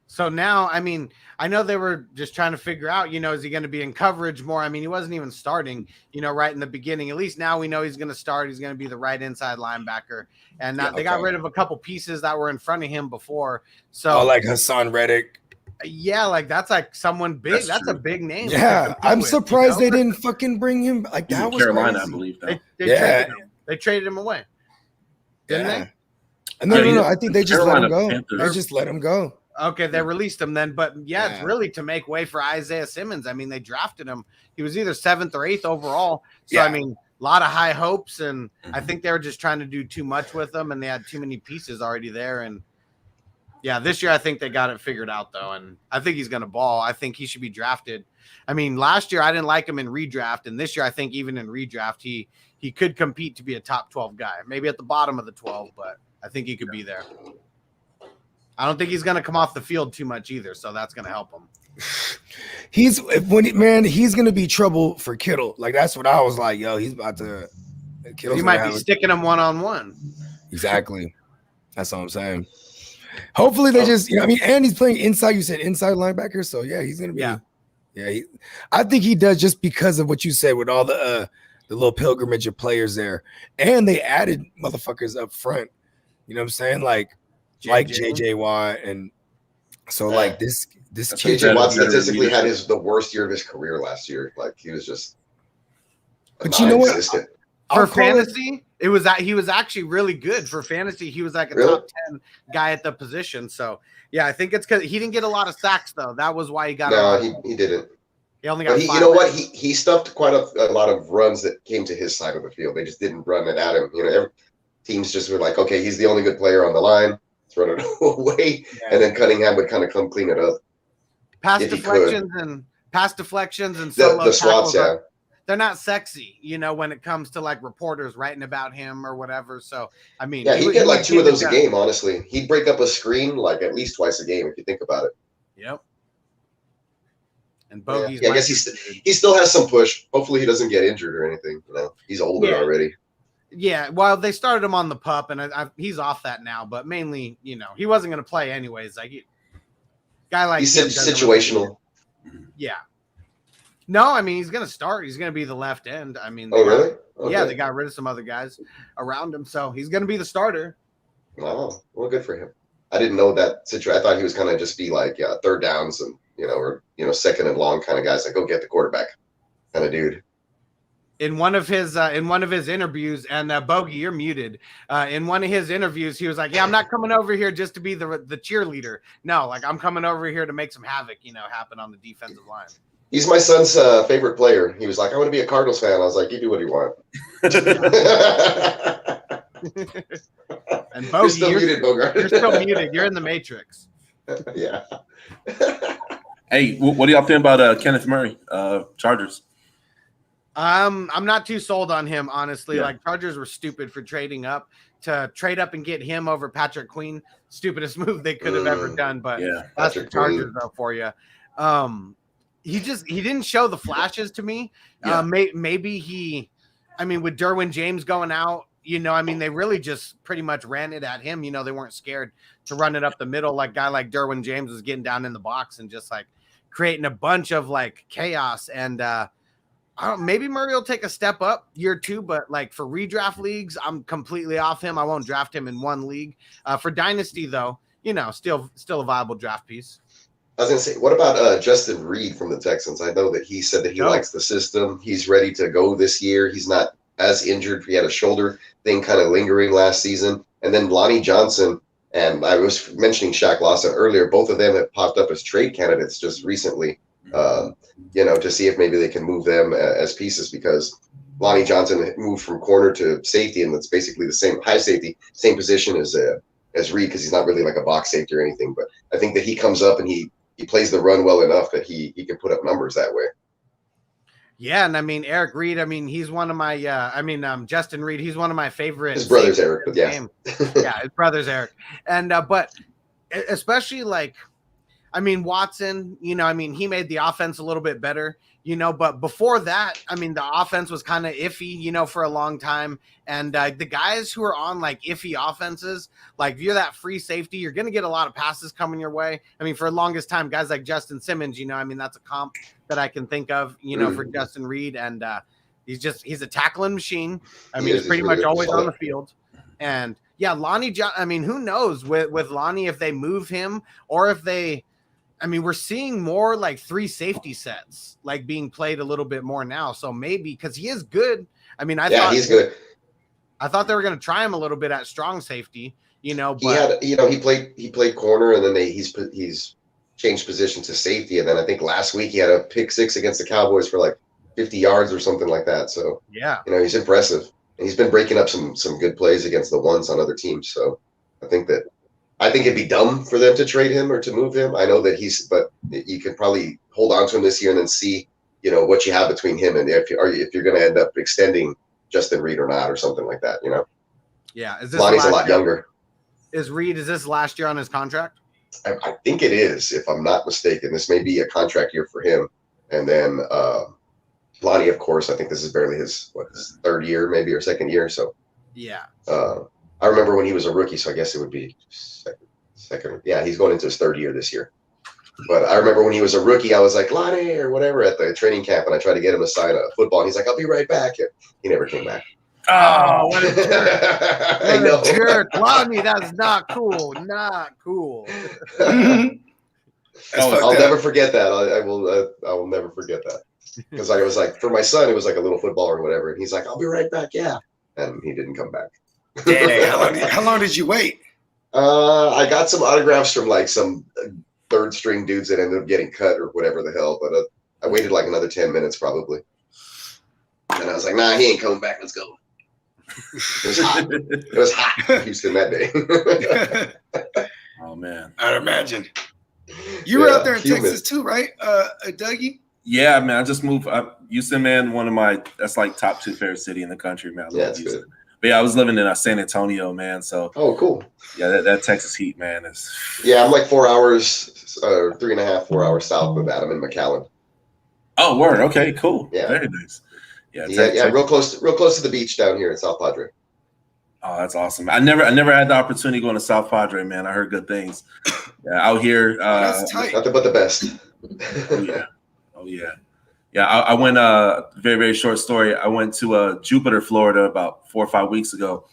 So now, I mean, I know they were just trying to figure out, you know, is he going to be in coverage more? I mean, he wasn't even starting, you know, right in the beginning. At least now we know he's going to start. He's going to be the right inside linebacker. And they got rid of a couple pieces that were in front of him before. So like Hassan Reddick. Yeah, like that's like someone big. That's a big name. Yeah, I'm surprised they didn't fucking bring him. Like that was Carolina, crazy. I believe. They traded him away. Didn't they? No. I think they just let him go. They just let him go. Okay, they released him then, but it's really to make way for Isaiah Simmons. I mean, they drafted him. He was either 7th or 8th overall. So I mean, a lot of high hopes, and I think they were just trying to do too much with them, and they had too many pieces already there. And yeah, this year I think they got it figured out though, and I think he's going to ball. I think he should be drafted. I mean, last year I didn't like him in redraft, and this year I think even in redraft he could compete to be a top 12 guy, maybe at the bottom of the 12, but I think he could be there. I don't think he's going to come off the field too much either, so that's going to help him. He's going to be trouble for Kittle. Like that's what I was like, yo, he's about to. He might be sticking him one-on-one. Exactly. That's what I'm saying. Hopefully they just, you know, I mean, and he's playing inside. You said inside linebacker, so yeah, he's going to be. I think he does just because of what you said with all the little pilgrimage of players there, and they added motherfuckers up front. You know what I'm saying? Like JJ Watt, and so like this kid JJ Watt statistically had the worst year of his career last year. Like he was just, but you know what? For fantasy, he was actually really good for fantasy. He was like a top 10 guy at the position. So yeah, I think it's because he didn't get a lot of sacks though. That was why he got. No, he didn't. He only got. You know what? He stuffed quite a lot of runs that came to his side of the field. They just didn't run it at him. You know, teams just were like, okay, he's the only good player on the line. Run it away, and then Cunningham would kind of come clean it up. Pass deflections and solo the swats, they're not sexy, you know, when it comes to like reporters writing about him or whatever. So I mean, he'd get like 2 of those a game. Honestly, he'd break up a screen like at least twice a game if you think about it. Yep. And Bogey's I guess he still has some push. Hopefully, he doesn't get injured or anything. You know, he's older already. Yeah, well, they started him on the pup, and he's off that now. But mainly, you know, he wasn't going to play anyways. Like, guy like he's situational. Yeah. No, I mean he's going to start. He's going to be the left end. I mean, really? Okay. Yeah, they got rid of some other guys around him, so he's going to be the starter. Wow, well, good for him. I didn't know that situation. I thought he was going to just be like third downs and or second and long kind of guys, like go get the quarterback kind of dude. In one of his interviews, and Bogey, you're muted. In one of his interviews, he was like, "Yeah, I'm not coming over here just to be the cheerleader. No, like I'm coming over here to make some havoc, happen on the defensive line." He's my son's favorite player. He was like, "I want to be a Cardinals fan." I was like, "You do what you want." And Bogey, you're still muted, Bogard. You're still muted. You're in the Matrix. Yeah. Hey, what do y'all think about Kenneth Murray, Chargers? I'm not too sold on him, honestly. Yeah. Like Chargers were stupid for trading up to trade up and get him over Patrick Queen. Stupidest move they could have ever done, but that's the Chargers though for you. He didn't show the flashes to me. Yeah. Maybe with Derwin James going out, they really just pretty much ran it at him. They weren't scared to run it up the middle. Like guy like Derwin James was getting down in the box and just like creating a bunch of like chaos. And maybe Murray will take a step up year 2, but like for redraft leagues, I'm completely off him. I won't draft him in one league. For dynasty though, still a viable draft piece. I was going to say, what about Justin Reed from the Texans? I know that he said that he likes the system. He's ready to go this year. He's not as injured. He had a shoulder thing kind of lingering last season. And then Lonnie Johnson And I was mentioning Shaq Lawson earlier. Both of them have popped up as trade candidates just recently, to see if maybe they can move them as pieces, because Lonnie Johnson moved from corner to safety, and it's basically the same high safety, same position as Reed, because he's not really like a box safety or anything. But I think that he comes up and he plays the run well enough that he can put up numbers that way. Yeah, and I mean Eric Reed. I mean he's one of my. Justin Reed. He's one of my favorite. His brother's Eric, but yeah, yeah, his brother's Eric, and but especially like, I mean Watson. He made the offense a little bit better. But before that, I mean, the offense was kind of iffy, for a long time. And the guys who are on like iffy offenses, like if you're that free safety, you're going to get a lot of passes coming your way. I mean, for the longest time, guys like Justin Simmons, that's a comp that I can think of, for Justin Reed. And he's a tackling machine. I mean, he's pretty much always on the field. And yeah, Lonnie, who knows with Lonnie, if they move him or if they, we're seeing more like 3 safety sets like being played a little bit more now. So maybe because he is good. I thought he's good. I thought they were going to try him a little bit at strong safety. But he played corner, and then he's changed position to safety, and then I think last week he had a pick 6 against the Cowboys for like 50 yards or something like that. So yeah, he's impressive, and he's been breaking up some good plays against the ones on other teams. So I think it'd be dumb for them to trade him or to move him. I know that but you could probably hold on to him this year and then see, what you have between him and if you're going to end up extending Justin Reed or not, or something like that, Yeah. Is this Lonnie's a lot younger. Is this last year on his contract? I think it is, if I'm not mistaken. This may be a contract year for him. And then Lonnie, of course, I think this is barely his third year, maybe, or second year. So yeah. I remember when he was a rookie, so I guess it would be second. Yeah, he's going into his third year this year. But I remember when he was a rookie, I was like, Lonnie or whatever at the training camp, and I tried to get him to sign a football. And he's like, I'll be right back. And he never came back. Oh, what a jerk. I know. What a jerk. Lonnie, that's not cool. Not cool. I'll never forget that. I will never forget that. Because I was like, for my son, it was like a little football or whatever. And he's like, I'll be right back. Yeah. And he didn't come back. Dang, how long did you wait? I got some autographs from like some third string dudes that ended up getting cut or whatever the hell. But I waited like another 10 minutes probably. And I was like, nah, he ain't coming back. Let's go. It was hot. It was hot in Houston that day. Oh, man. I'd imagine. You were out there in Texas too, right, Dougie? Yeah, man. I just moved up. Houston, man, that's like top 2 favorite city in the country, man. I love Houston. Good. But yeah, I was living in San Antonio, man. So cool. Yeah, that Texas heat, man, is. Yeah, I'm like 4 hours, 3.5, 4 hours south of that. I'm in McAllen. Oh, word. Okay, cool. Yeah, very nice. Yeah, real close to the beach down here in South Padre. Oh, that's awesome. I never had the opportunity going to South Padre, man. I heard good things. Yeah, out here. That's tight. Nothing but the best. Oh yeah. Yeah, I went very, very short story. I went to Jupiter, Florida about 4 or 5 weeks ago.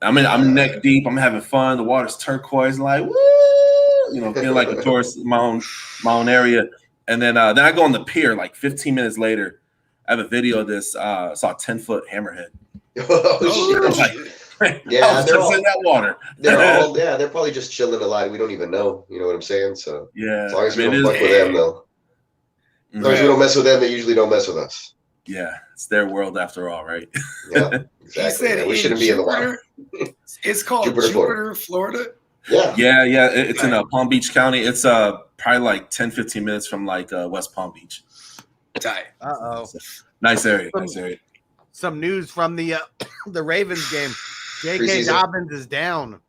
I'm neck deep. I'm having fun. The water's turquoise, like woo, feeling like a tourist in my own area. And then I go on the pier like 15 minutes later. I have a video of this. I saw a 10-foot hammerhead. Oh, shit. Yeah, they're all in that water. They're probably just chilling a lot. We don't even know. You know what I'm saying? So yeah, as long as we don't fuck with them, though. As long as we don't mess with them, they usually don't mess with us. Yeah, it's their world after all, right? Yeah, exactly. We shouldn't be in the water. It's called Jupiter, Florida. Yeah. It's in Palm Beach County. It's probably like 10-15 minutes from like West Palm Beach. Tight. Nice area. Some news from the Ravens game. J.K. Preseason. Dobbins is down.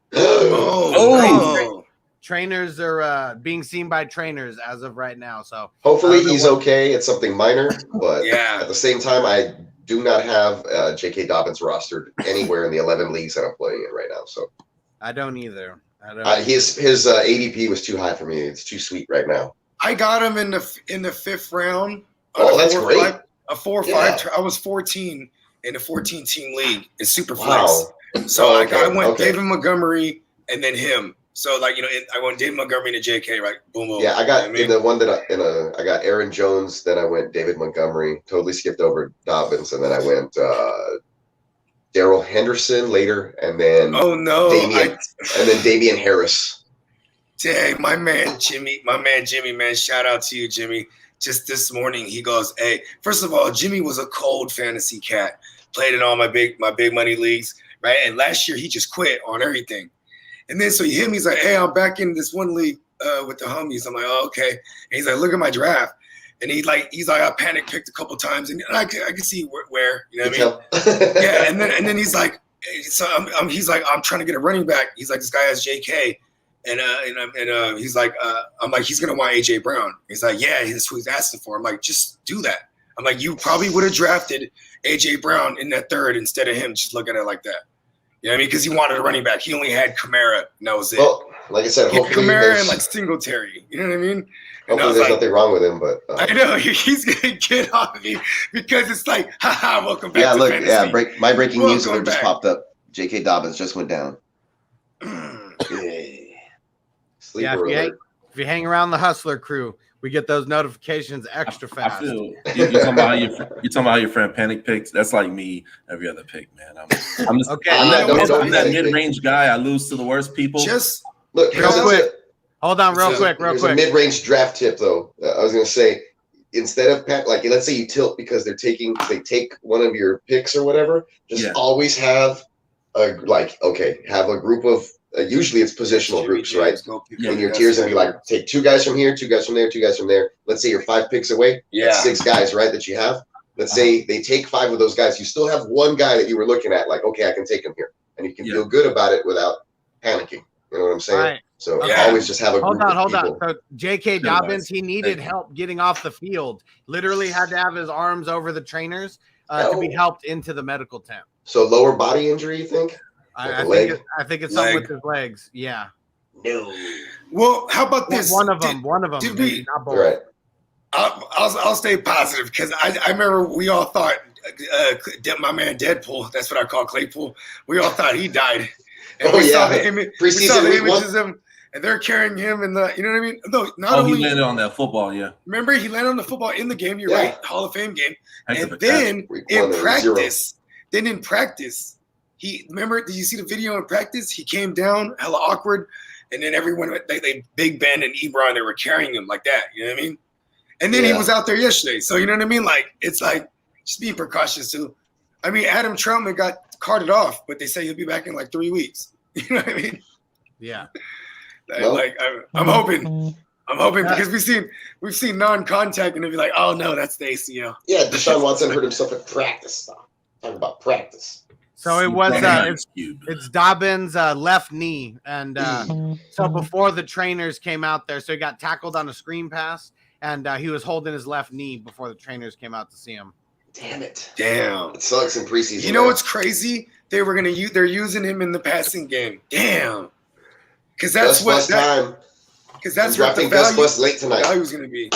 Trainers are being seen by trainers as of right now. So hopefully he's okay. It's something minor, but at the same time, I do not have J.K. Dobbins rostered anywhere in the 11 leagues that I'm playing in right now. So I don't either. His ADP was too high for me. It's too sweet right now. I got him in the 5th round. Oh, that's great. A 4 or 5. I was 14 in a 14-team league. It's super flex. So I went David Montgomery and then him. So I went David Montgomery to JK, right? Boom, boom. Yeah, I got in the one that I got Aaron Jones. Then I went David Montgomery. Totally skipped over Dobbins, and then I went Daryl Henderson later, and then Oh no, Damian Harris. Dang, my man Jimmy, man. Shout out to you, Jimmy. Just this morning, he goes, "Hey, first of all, Jimmy was a cold fantasy cat. Played in all my big money leagues, right? And last year he just quit on everything. And then so he hit me. He's like, "Hey, I'm back in this one league with the homies." I'm like, "Oh, okay." And he's like, "Look at my draft." And he's like, "I panic picked a couple times, and I can see where you know what I mean." Yeah, and then he's like, "So he's like, I'm trying to get a running back." He's like, "This guy has JK." And he's like, I'm like, he's gonna want AJ Brown. He's like, yeah, that's what he's asking for. I'm like, just do that. I'm like, you probably would have drafted AJ Brown in that third instead of him. Just look at it like that. You know what I mean? Because he wanted a running back. He only had Kamara, and that was it. Well, like I said, hopefully Kamara and like Singletary. You know what I mean? Hopefully there's nothing wrong with him, but I know he's gonna get off of me because it's like, haha, welcome back. Yeah, to look, fantasy. my breaking news alert just back. popped up. J.K. Dobbins just went down. sleeper alert. If you hang around the Hustler crew, we get those notifications extra fast. I feel you talking about how your friend panic picks. That's like me every other pick, man. I'm just Okay. I'm that mid-range guy. I lose to the worst people. Just Look, Real quick. Hold on, real quick. Here's a mid-range draft tip, though. I was going to say, instead of like, let's say you tilt because they take one of your picks or whatever. Just always have a group of. Usually it's positional groups, right? In your tiers, and be like, take 2 guys from here, 2 guys from there, 2 guys from there. Let's say you're 5 picks away. That's 6 guys, right? That you have. Let's say they take 5 of those guys. You still have 1 guy that you were looking at, like, okay, I can take him here, and you can feel good about it without panicking. You know what I'm saying? Right. So always just have a group Hold of on. people. So J.K. Dobbins, he needed help getting off the field. Literally had to have his arms over the trainers to be helped into the medical tent. So lower body injury, you think? I think it's something with his legs. Yeah. No. Well, how about this? One of them. Did maybe, we? not both. Right. I'll stay positive because I remember we all thought my man Deadpool. That's what I call Claypool. We all thought he died. And we saw the images of him, and they're carrying him in the. You know what I mean? No, not only he landed on that football. Yeah. Remember, he landed on the football in the game. You're right, Hall of Fame game. Thanks And then in practice. Did you see the video in practice? He came down, hella awkward, and then everyone, they Big Ben and Ebron, they were carrying him like that. You know what I mean? And then he was out there yesterday. So, you know what I mean? Like, it's like, just be precautious too. I mean, Adam Trautman got carted off, but they say he'll be back in like 3 weeks. You know what I mean? Yeah. I'm hoping because we've seen non-contact and they'll be like, oh no, that's the ACL. Yeah, Deshaun Watson hurt himself at practice. Talk about practice. So it was it's Dobbins' left knee, and so before the trainers came out there, so he got tackled on a screen pass, and he was holding his left knee before the trainers came out to see him. Damn it! Damn, it sucks in preseason. You know what's crazy? They're using him in the passing game. Damn, because that's what the Gus Bus late tonight. Value was going to be.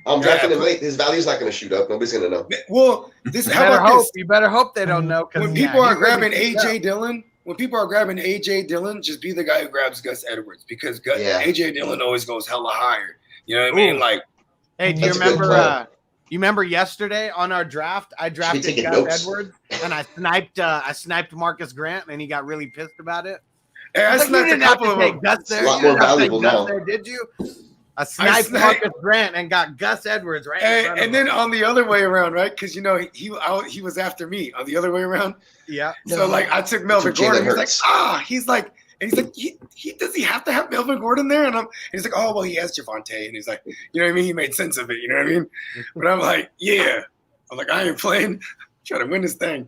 I'm drafting him late. His value's not going to shoot up. Nobody's going to know. Well, you better hope they don't know. When people are grabbing AJ Dillon, just be the guy who grabs Gus Edwards because AJ Dillon always goes hella higher. You know what I mean? Like, hey, do you remember? You remember yesterday on our draft? I drafted Gus Edwards, and I sniped Marcus Grant, and he got really pissed about it. Hey, I sniped a couple of them. It's a lot more valuable now. Did you? I sniped Marcus Grant and got Gus Edwards right. And then on the other way around, right? Because he was after me on the other way around. Yeah. So like I took Melvin Gordon. He's like, he does he have to have Melvin Gordon there? And he's like, oh well, he has Javonte, and he's like, you know what I mean? He made sense of it. You know what I mean? But I'm like, I'm like, I ain't playing. I'm trying to win this thing.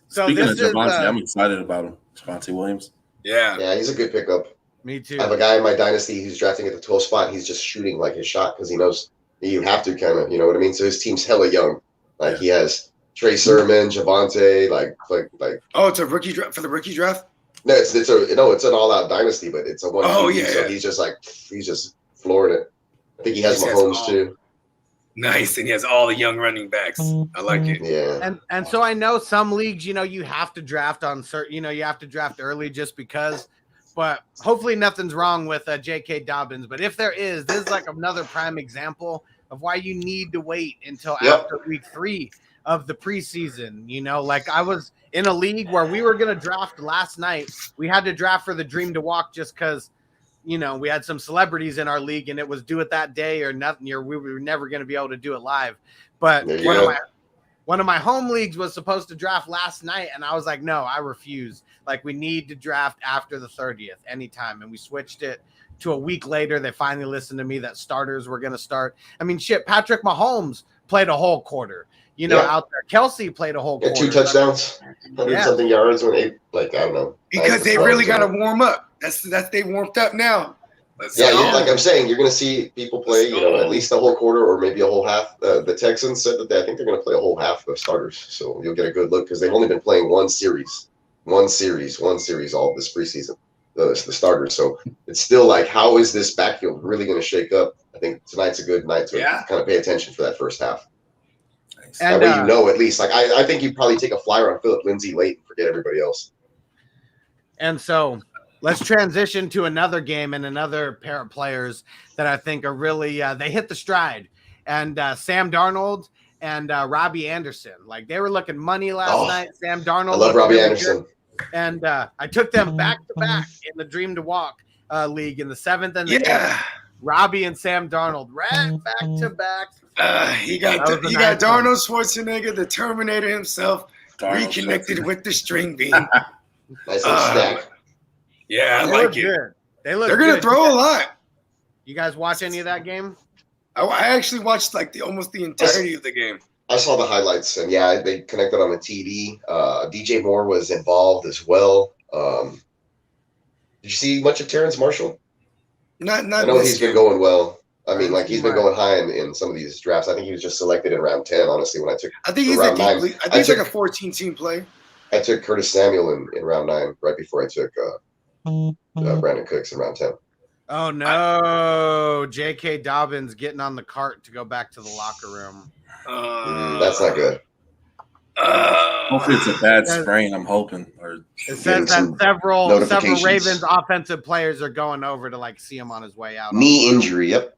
So speaking of Javonte, I'm excited about him. Javonte Williams. Yeah, he's a good pickup. Me too. I have a guy in my dynasty who's drafting at the 12th spot. He's just shooting like his shot because he knows you have to kind of, you know what I mean? So his team's hella young. Like he has Trey Sermon, Javonte, like. Oh, it's a rookie draft for the rookie draft? No, it's an all-out dynasty, but it's a one. Oh QB, so he's just flooring it. I think he has Mahomes too. Nice, and he has all the young running backs. I like it. Yeah. And so I know some leagues, you have to draft on certain, you have to draft early just because. But hopefully nothing's wrong with J.K. Dobbins. But if there is, this is like another prime example of why you need to wait until after week 3. of the preseason. You know, like I was in a league where we were going to draft last night. We had to draft for the Dream to Walk just because, you know, we had some celebrities in our league and it was do it that day or nothing. Or we were never going to be able to do it live. But one of my home leagues was supposed to draft last night, and I was like, no, I refuse. Like, we need to draft after the 30th anytime. And we switched it to a week later. They finally listened to me that starters were going to start. I mean, shit, Patrick Mahomes played a whole quarter, you know, out there. Kelsey played a whole quarter. 2 touchdowns, 100-something yards when they, like, I don't know. Because they really got to warm up. That's they warmed up now. Like I'm saying, you're going to see people play, you know, at least a whole quarter or maybe a whole half. The Texans said that I think they're going to play a whole half of starters, so you'll get a good look because they've only been playing one series all this preseason, the starters. So it's still like, how is this backfield really going to shake up? I think tonight's a good night to kind of pay attention for that first half. And that way, you know, at least like I think you probably take a flyer on Phillip Lindsay late and forget everybody else. And so let's transition to another game and another pair of players that I think are really they hit the stride. And Sam Darnold and Robbie Anderson, like they were looking money last night. Sam Darnold, I love Robbie Anderson, and I took them back to back in the Dream to Walk league in the 7th and the 8th. Robbie and Sam Darnold, right back to back. He got Darnold Schwarzenegger, the Terminator himself, reconnected with the string beam. Nice little stack. Yeah, I like it. Good. They're going to throw a lot. You guys watch any of that game? I actually watched like almost the entirety of the game. I saw the highlights, and they connected on the TD. DJ Moore was involved as well. Did you see much of Terrence Marshall? Not. I know he's been going well. I mean, like he's been going high in some of these drafts. I think he was just selected in round 10. Honestly, when I think he's like a 14-team play. I took Curtis Samuel in round 9, right before I took Brandon Cooks in round 10. Oh no, J.K. Dobbins getting on the cart to go back to the locker room. That's not good. Hopefully it's a bad sprain, I'm hoping. Or it says that several Ravens offensive players are going over to like see him on his way out. Knee injury, yep.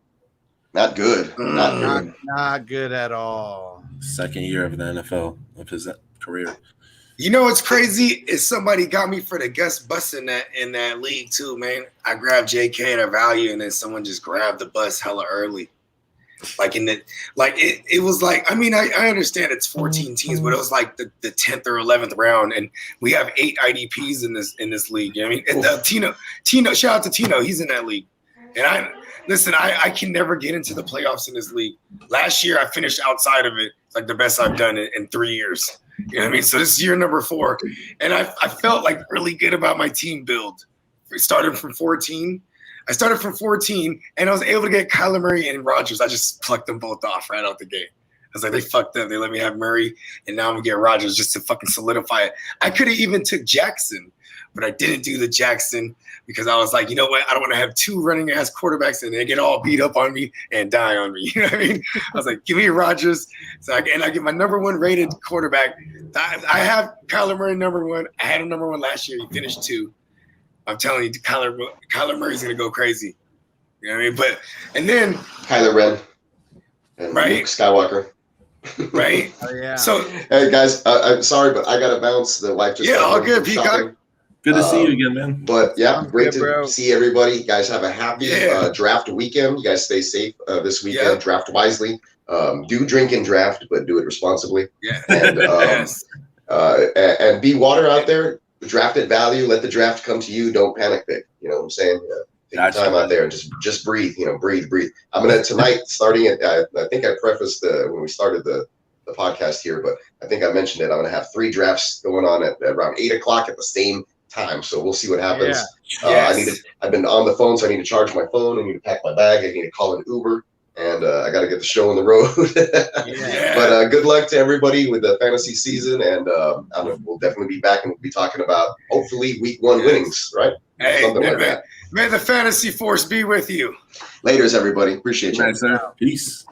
Not good. Not good at all. Second year of the NFL of his career. You know what's crazy is somebody got me for the Gus bus in that league too, man. I grabbed JK at a value, and then someone just grabbed the bus hella early. It was like, I mean, I understand it's 14 teams, but it was like the 10th or 11th round, and we have 8 IDPs in this league. I mean, Tino, shout out to Tino, he's in that league. And I can never get into the playoffs in this league. Last year I finished outside of it. It's like the best I've done in 3 years. You know what I mean? So this is year number 4. And I felt like really good about my team build. We started from 14. I started from 14, and I was able to get Kyler Murray and Rodgers. I just plucked them both off right out the gate. I was like, they fucked up. They let me have Murray, and now I'm going to get Rodgers just to fucking solidify it. I could have even took Jackson, but I didn't do the Jackson because I was like, you know what? I don't want to have 2 running-ass quarterbacks, and they get all beat up on me and die on me. You know what I mean? I was like, give me Rodgers. I get my number 1 rated quarterback. I have Kyler Murray number 1. I had him number 1 last year. He finished 2. I'm telling you, Kyler Murray's gonna go crazy. You know what I mean? And then Kyler Ren and Luke Skywalker. Right? Oh yeah. So hey guys, I'm sorry, but I gotta bounce. The wife just all good, Peacock. Good to see you again, man. But yeah, great to see everybody. You guys have a happy draft weekend. You guys stay safe this weekend. Yeah. Draft wisely. Do drink and draft, but do it responsibly. Yeah. And and be water out there. Draft at value. Let the draft come to you. Don't panic pick. You know what I'm saying? Take your time out there and just breathe. You know, breathe. I'm gonna tonight starting at. I think I prefaced when we started the podcast here, but I think I mentioned it. I'm gonna have 3 drafts going on at around 8:00 at the same time. So we'll see what happens. Yeah. I've been on the phone, so I need to charge my phone. I need to pack my bag. I need to call an Uber. And I got to get the show on the road. But good luck to everybody with the fantasy season. And we'll definitely be back and we'll be talking about hopefully week 1 winnings, right? Hey, something like that. May the fantasy force be with you. Laters, everybody. Appreciate you. Right, sir. Peace.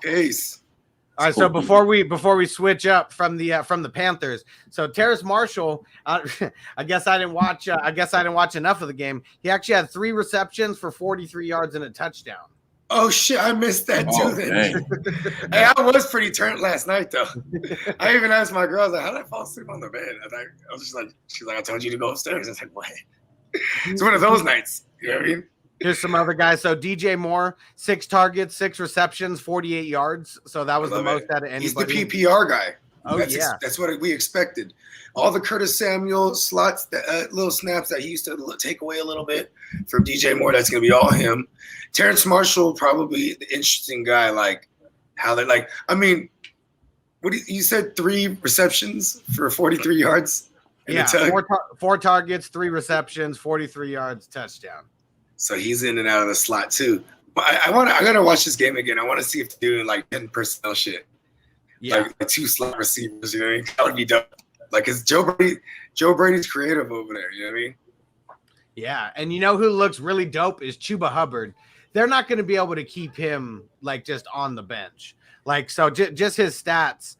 All right, so before we switch up from the Panthers, so Terrace Marshall, I guess I didn't watch enough of the game. He actually had 3 receptions for 43 yards and a touchdown. Oh shit, I missed that too. Oh, Then. dang. Hey, I was pretty turned last night though. I even asked my girl, I was like, how did I fall asleep on the bed? I was just like, she's like, I told you to go upstairs. I was like, what? It's one of those nights. You know what I mean? Here's some other guys. So DJ Moore, 6 targets, 6 receptions, 48 yards. So that was the most out of anybody. He's the PPR guy. Oh, yeah. That's what we expected. All the Curtis Samuel slots, little snaps that he used to take away a little bit from DJ Moore, that's going to be all him. Terrence Marshall, probably the interesting guy, like how they like. I mean, you said 3 receptions for 43 yards? Yeah, 4 targets, 3 receptions, 43 yards, touchdown. So he's in and out of the slot too. But I gotta watch this game again. I want to see if they're doing like 10 personnel shit. Yeah, like 2 slot receivers. You know what I mean? That would be dope. Like, it's Joe Brady's creative over there. You know what I mean? Yeah, and you know who looks really dope is Chuba Hubbard. They're not going to be able to keep him like just on the bench. Like, so just his stats,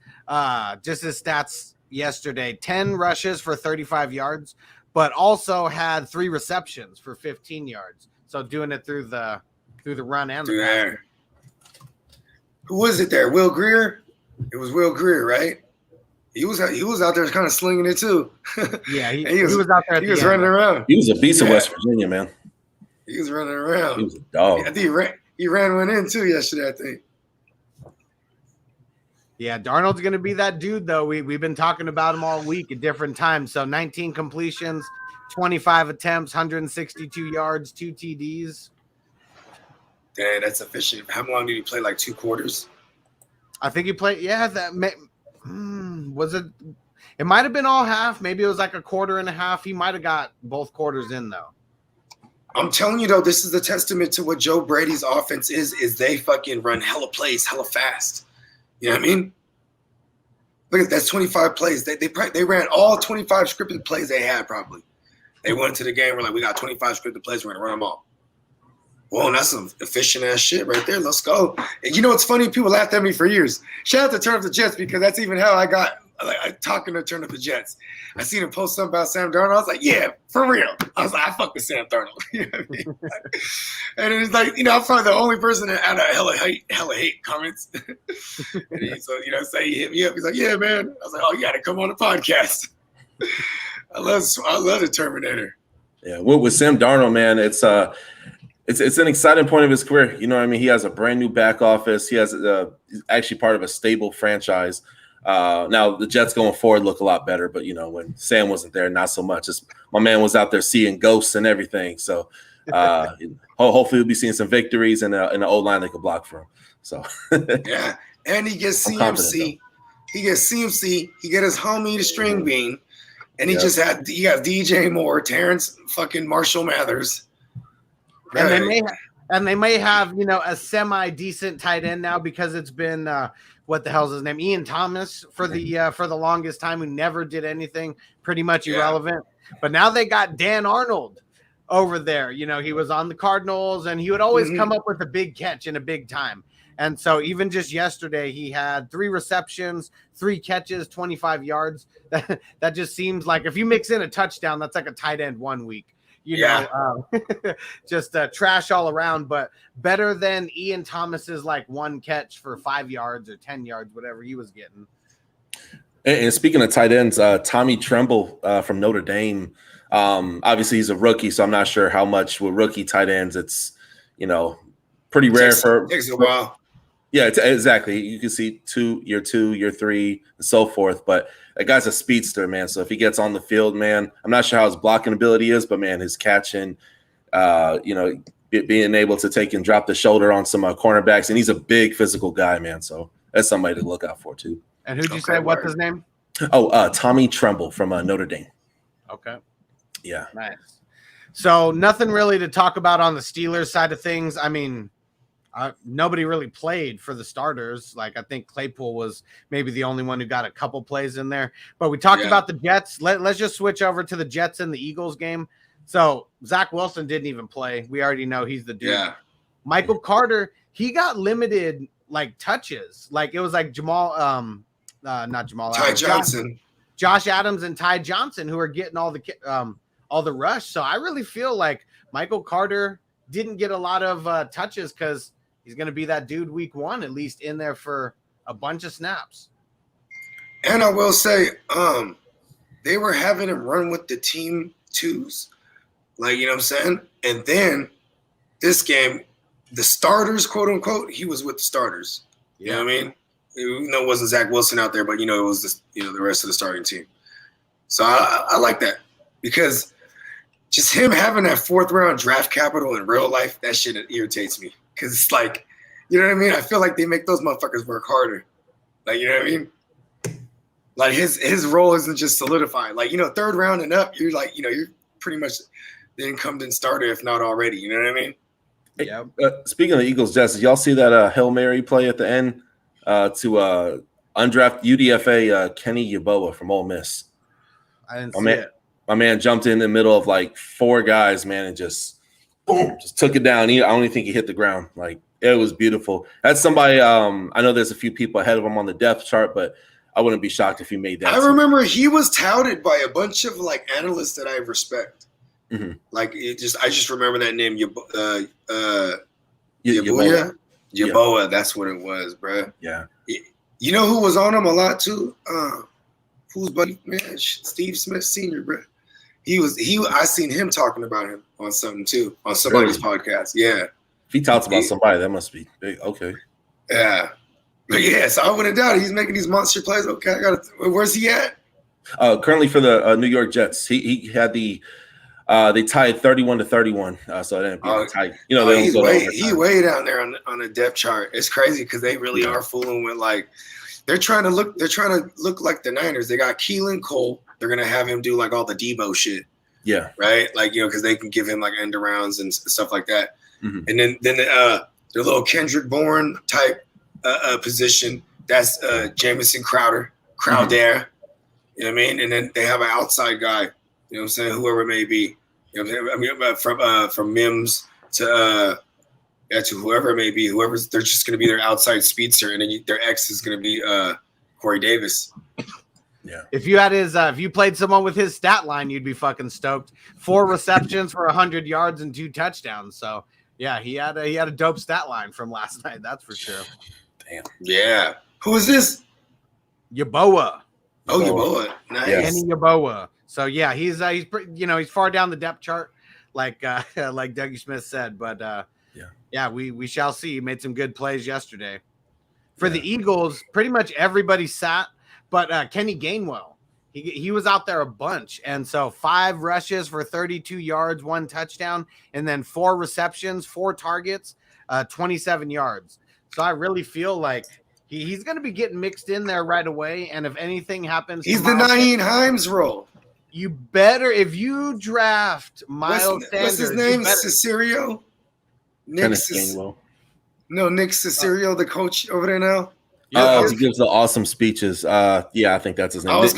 yesterday, 10 rushes for 35 yards, but also had 3 receptions for 15 yards. So doing it through the run and the pass. Who was it there? Will Greer? It was Will Greer, right? He was out there kind of slinging it too. Yeah, he was out there. He was running around. He was a beast of West Virginia, man. He was running around. He was a dog. I think he ran one in too yesterday, I think. Yeah, Darnold's going to be that dude, though. We've been talking about him all week at different times. So 19 completions, 25 attempts, 162 yards, 2 TDs. Dang, that's efficient. How long did he play? Like 2 quarters? I think he played. Yeah, was it? It might have been all half. Maybe it was like a quarter and a half. He might have got both quarters in, though. I'm telling you, though, this is the testament to what Joe Brady's offense is they fucking run hella plays, hella fast. You know what I mean? Look at that's 25 plays. They ran all 25 scripted plays they had probably. They went to the game. We're like, we got 25 scripted plays. We're going to run them all. Whoa, that's some efficient ass shit right there. Let's go. And you know what's funny? People laughed at me for years. Shout out to Turn Up the Jets because that's even how I got talking to Turn Up the Jets. I seen him post something about Sam Darnold. I was like, yeah, for real. I was like, I fuck with Sam Darnold. You know what I mean? And it's like, you know, I'm probably the only person that had a hella hate comments. And he, so, you know, say he hit me up. He's like, yeah, man. I was like, oh, you got to come on the podcast. I love the Terminator. Yeah, with Sam Darnold, man, it's an exciting point of his career. You know what I mean? He has a brand new back office. He has he's actually part of a stable franchise. Now the Jets going forward look a lot better, but you know, when Sam wasn't there, not so much. My man was out there seeing ghosts and everything. So hopefully we'll be seeing some victories and an old line that could block for him. So yeah, and he gets CMC. He gets CMC. He got his homie the string bean, and he got DJ Moore, Terrence fucking Marshall Mathers. And they may have, you know, a semi-decent tight end now because it's been what the hell's his name? Ian Thomas for the longest time, who never did anything, pretty much irrelevant. But now they got Dan Arnold over there. You know, he was on the Cardinals and he would always come up with a big catch in a big time. And so even just yesterday, he had 3 receptions, 3 catches, 25 yards. That just seems like if you mix in a touchdown, that's like a tight end 1 week. You know, just trash all around, but better than Ian Thomas's like 1 catch for 5 yards or 10 yards, whatever he was getting. And speaking of tight ends, Tommy Tremble from Notre Dame, obviously he's a rookie, so I'm not sure how much with rookie tight ends. It's, you know, pretty rare takes a while. Yeah, exactly. You can see year two, year 3, and so forth. But that guy's a speedster, man. So if he gets on the field, man, I'm not sure how his blocking ability is, but man, his catching, you know, being able to take and drop the shoulder on some cornerbacks, and he's a big physical guy, man. So that's somebody to look out for too. And who'd you say? What's his name? Oh, Tommy Tremble from Notre Dame. Okay. Yeah. Nice. So nothing really to talk about on the Steelers side of things. I mean, nobody really played for the starters. Like, I think Claypool was maybe the only one who got a couple plays in there. But we talked about the Jets. Let's just switch over to the Jets and the Eagles game. So Zach Wilson didn't even play. We already know he's the dude. Yeah. Michael Carter, he got limited like touches. Like it was like not Jamal Ty Adams, Johnson, Josh Adams, and Ty Johnson who are getting all the rush. So I really feel like Michael Carter didn't get a lot of touches because he's going to be that dude week 1, at least in there for a bunch of snaps. And I will say, they were having him run with the team twos, like, you know what I'm saying? And then this game, the starters, quote unquote, he was with the starters. You know what I mean? You know, it wasn't Zach Wilson out there, but you know, it was just, you know, the rest of the starting team. So I like that, because just him having that 4th round draft capital in real life, that shit irritates me. Because it's like, you know what I mean? I feel like they make those motherfuckers work harder. Like, you know what I mean? Like his role isn't just solidified. Like, you know, 3rd round and up, you're like, you know, you're pretty much the incumbent starter, if not already. You know what I mean? Yeah. Speaking of the Eagles, Jess, did y'all see that Hail Mary play at the end to undrafted UDFA Kenny Yeboah from Ole Miss? I didn't see it. My man jumped in the middle of like 4 guys, man, and just boom, just took it down. I don't even think he hit the ground. Like, it was beautiful. That's somebody. I know there's a few people ahead of him on the depth chart, but I wouldn't be shocked if he made that. I remember he was touted by a bunch of like analysts that I respect. Mm-hmm. Like, I just remember that name, Yeboah. Yeboah. Yeboah, that's what it was, bro. Yeah. You know who was on him a lot too? Who's buddy? Man, Steve Smith Sr., bro. I seen him talking about him on something too, on somebody's podcast. Yeah. If he talks about somebody, that must be big. Okay. Yeah. But yeah, so I wouldn't doubt it. He's making these monster plays. Okay, where's he at? Currently for the New York Jets. He had the they tied 31-31. So it ended up being tight. You know, he's way down there on the depth chart. It's crazy because they really are fooling with, like, they're trying to look like the Niners. They got Keelan Cole. They're gonna have him do like all the Debo shit. Yeah. Right? Like, you know, because they can give him like end arounds and stuff like that. Mm-hmm. And then their little Kendrick Bourne type position. That's Jamison Crowder. Mm-hmm. You know what I mean? And then they have an outside guy. You know what I'm saying? Whoever it may be. You know what I'm saying? From Mims to whoever it may be. They're just going to be their outside speedster, and then their X is going to be Corey Davis. Yeah. If you had if you played someone with his stat line, you'd be fucking stoked. 4 receptions for 100 yards and 2 touchdowns. So yeah, he had a dope stat line from last night. That's for sure. Damn. Yeah. Who is this? Yeboah. Oh, Yeboah. Nice. Yes. Kenny Yeboah. So yeah, he's he's far down the depth chart, like Dougie Smith said. But yeah, we shall see. He made some good plays yesterday. For the Eagles, pretty much everybody sat, but Kenny Gainwell, he was out there a bunch, and so 5 rushes for 32 yards, 1 touchdown, and then 4 receptions, 4 targets, 27 yards. So I really feel like he's going to be getting mixed in there right away. And if anything happens, he's the Nyheim Hines role. You better, if you draft Miles Sanders. What's his name? Cesario? Nick Gainwell. No, Nick Cesario, the coach over there now. He gives the awesome speeches. Yeah, I think that's his name. I was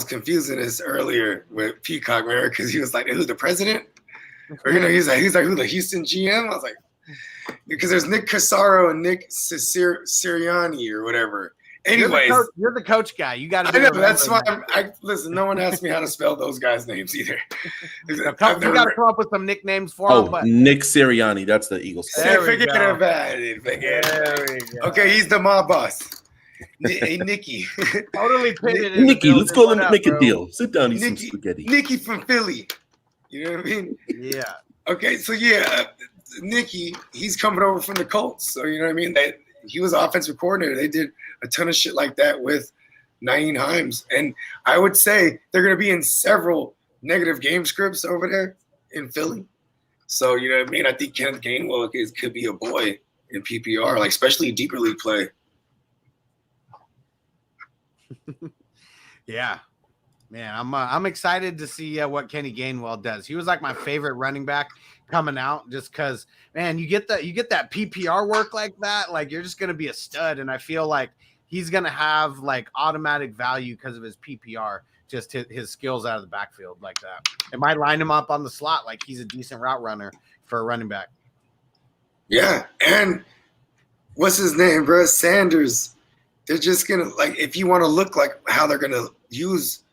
confusing this earlier with Peacock, remember? Because he was like, "Who's the president?" Or, you know, he's like, "Who's the Houston GM?" I was like, because there's Nick Cassaro and Nick Sirianni or whatever. Anyways, you're the coach guy. You got to. I know, that's why. Listen, no one asked me how to spell those guys' names either. You got to come up with some nicknames for him. But Nick Sirianni, that's the Eagles. Forget about it. Okay, he's the mob boss. Hey, Nicky. Totally pitted. Nicky, let's go and make a deal. Sit down, eat some spaghetti. Nicky from Philly. You know what I mean? Yeah. Okay, so Nicky, he's coming over from the Colts. So, you know what I mean? He was offensive coordinator. They did a ton of shit like that with Nyheim Hines. And I would say they're going to be in several negative game scripts over there in Philly. So, you know what I mean? I think Kenneth Gainwell could be a boy in PPR, like especially deeper league play. Yeah. Man, I'm excited to see what Kenny Gainwell does. He was like my favorite running back coming out, just because, man, you get that PPR work like that, like you're just gonna be a stud. And I feel like he's gonna have like automatic value because of his PPR, just his skills out of the backfield like that. It might line him up on the slot like he's a decent route runner for a running back. Yeah, and what's his name, bro? Sanders. They're just gonna, like, if you want to look like how they're gonna use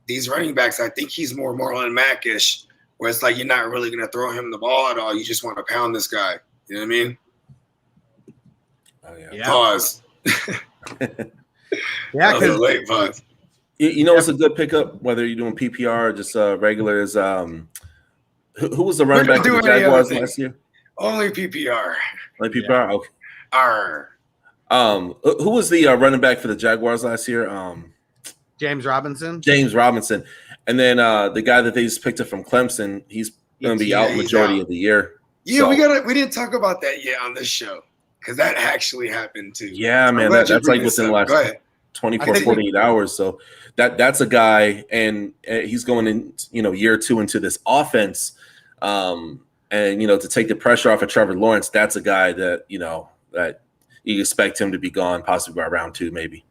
these running backs, I think he's more Marlon Mack-ish, where it's like you're not really going to throw him the ball at all. You just want to pound this guy. You know what I mean? Oh yeah. Yeah. Pause. Yeah, That was a because late pause. You know, it's a good pickup whether you're doing PPR or just regular. Is who was the running We're back for the not doing any other Jaguars thing. last year? Only PPR. Like PPR. Okay. R. Who was the running back for the Jaguars last year? James Robinson. James Robinson, and then the guy that they just picked up from Clemson. He's going to be out he's majority out. of the year. Yeah, So, we didn't talk about that yet on this show because that actually happened too. yeah, man, glad you that's bring like this within the up. last Go ahead. 24, I think 48 hours. So that's a guy, and he's going in, year 2 into this offense. And to take the pressure off of Trevor Lawrence, that's a guy that that you expect him to be gone possibly by round 2, maybe.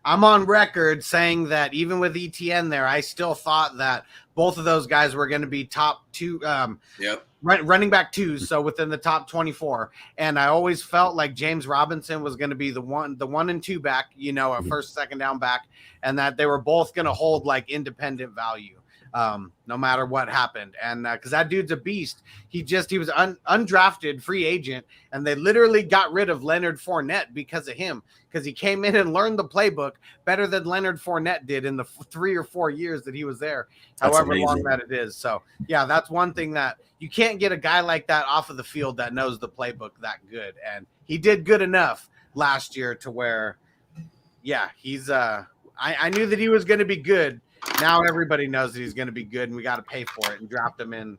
I'm on record saying that even with ETN there, I still thought that both of those guys were going to be top 2 Yep. running back 2s, so within the top 24. And I always felt like James Robinson was going to be the 1 and 2 back, a first, second down back, and that they were both going to hold like independent value. No matter what happened. And because that dude's a beast. He was undrafted free agent, and they literally got rid of Leonard Fournette because of him, because he came in and learned the playbook better than Leonard Fournette did in the 3 or 4 years that he was there, That's however amazing. long that it is. So yeah, that's one thing that you can't get a guy like that off of the field that knows the playbook that good. And he did good enough last year to where, yeah, he's I knew that he was going to be good. Now everybody knows that he's going to be good, and we got to pay for it and draft him in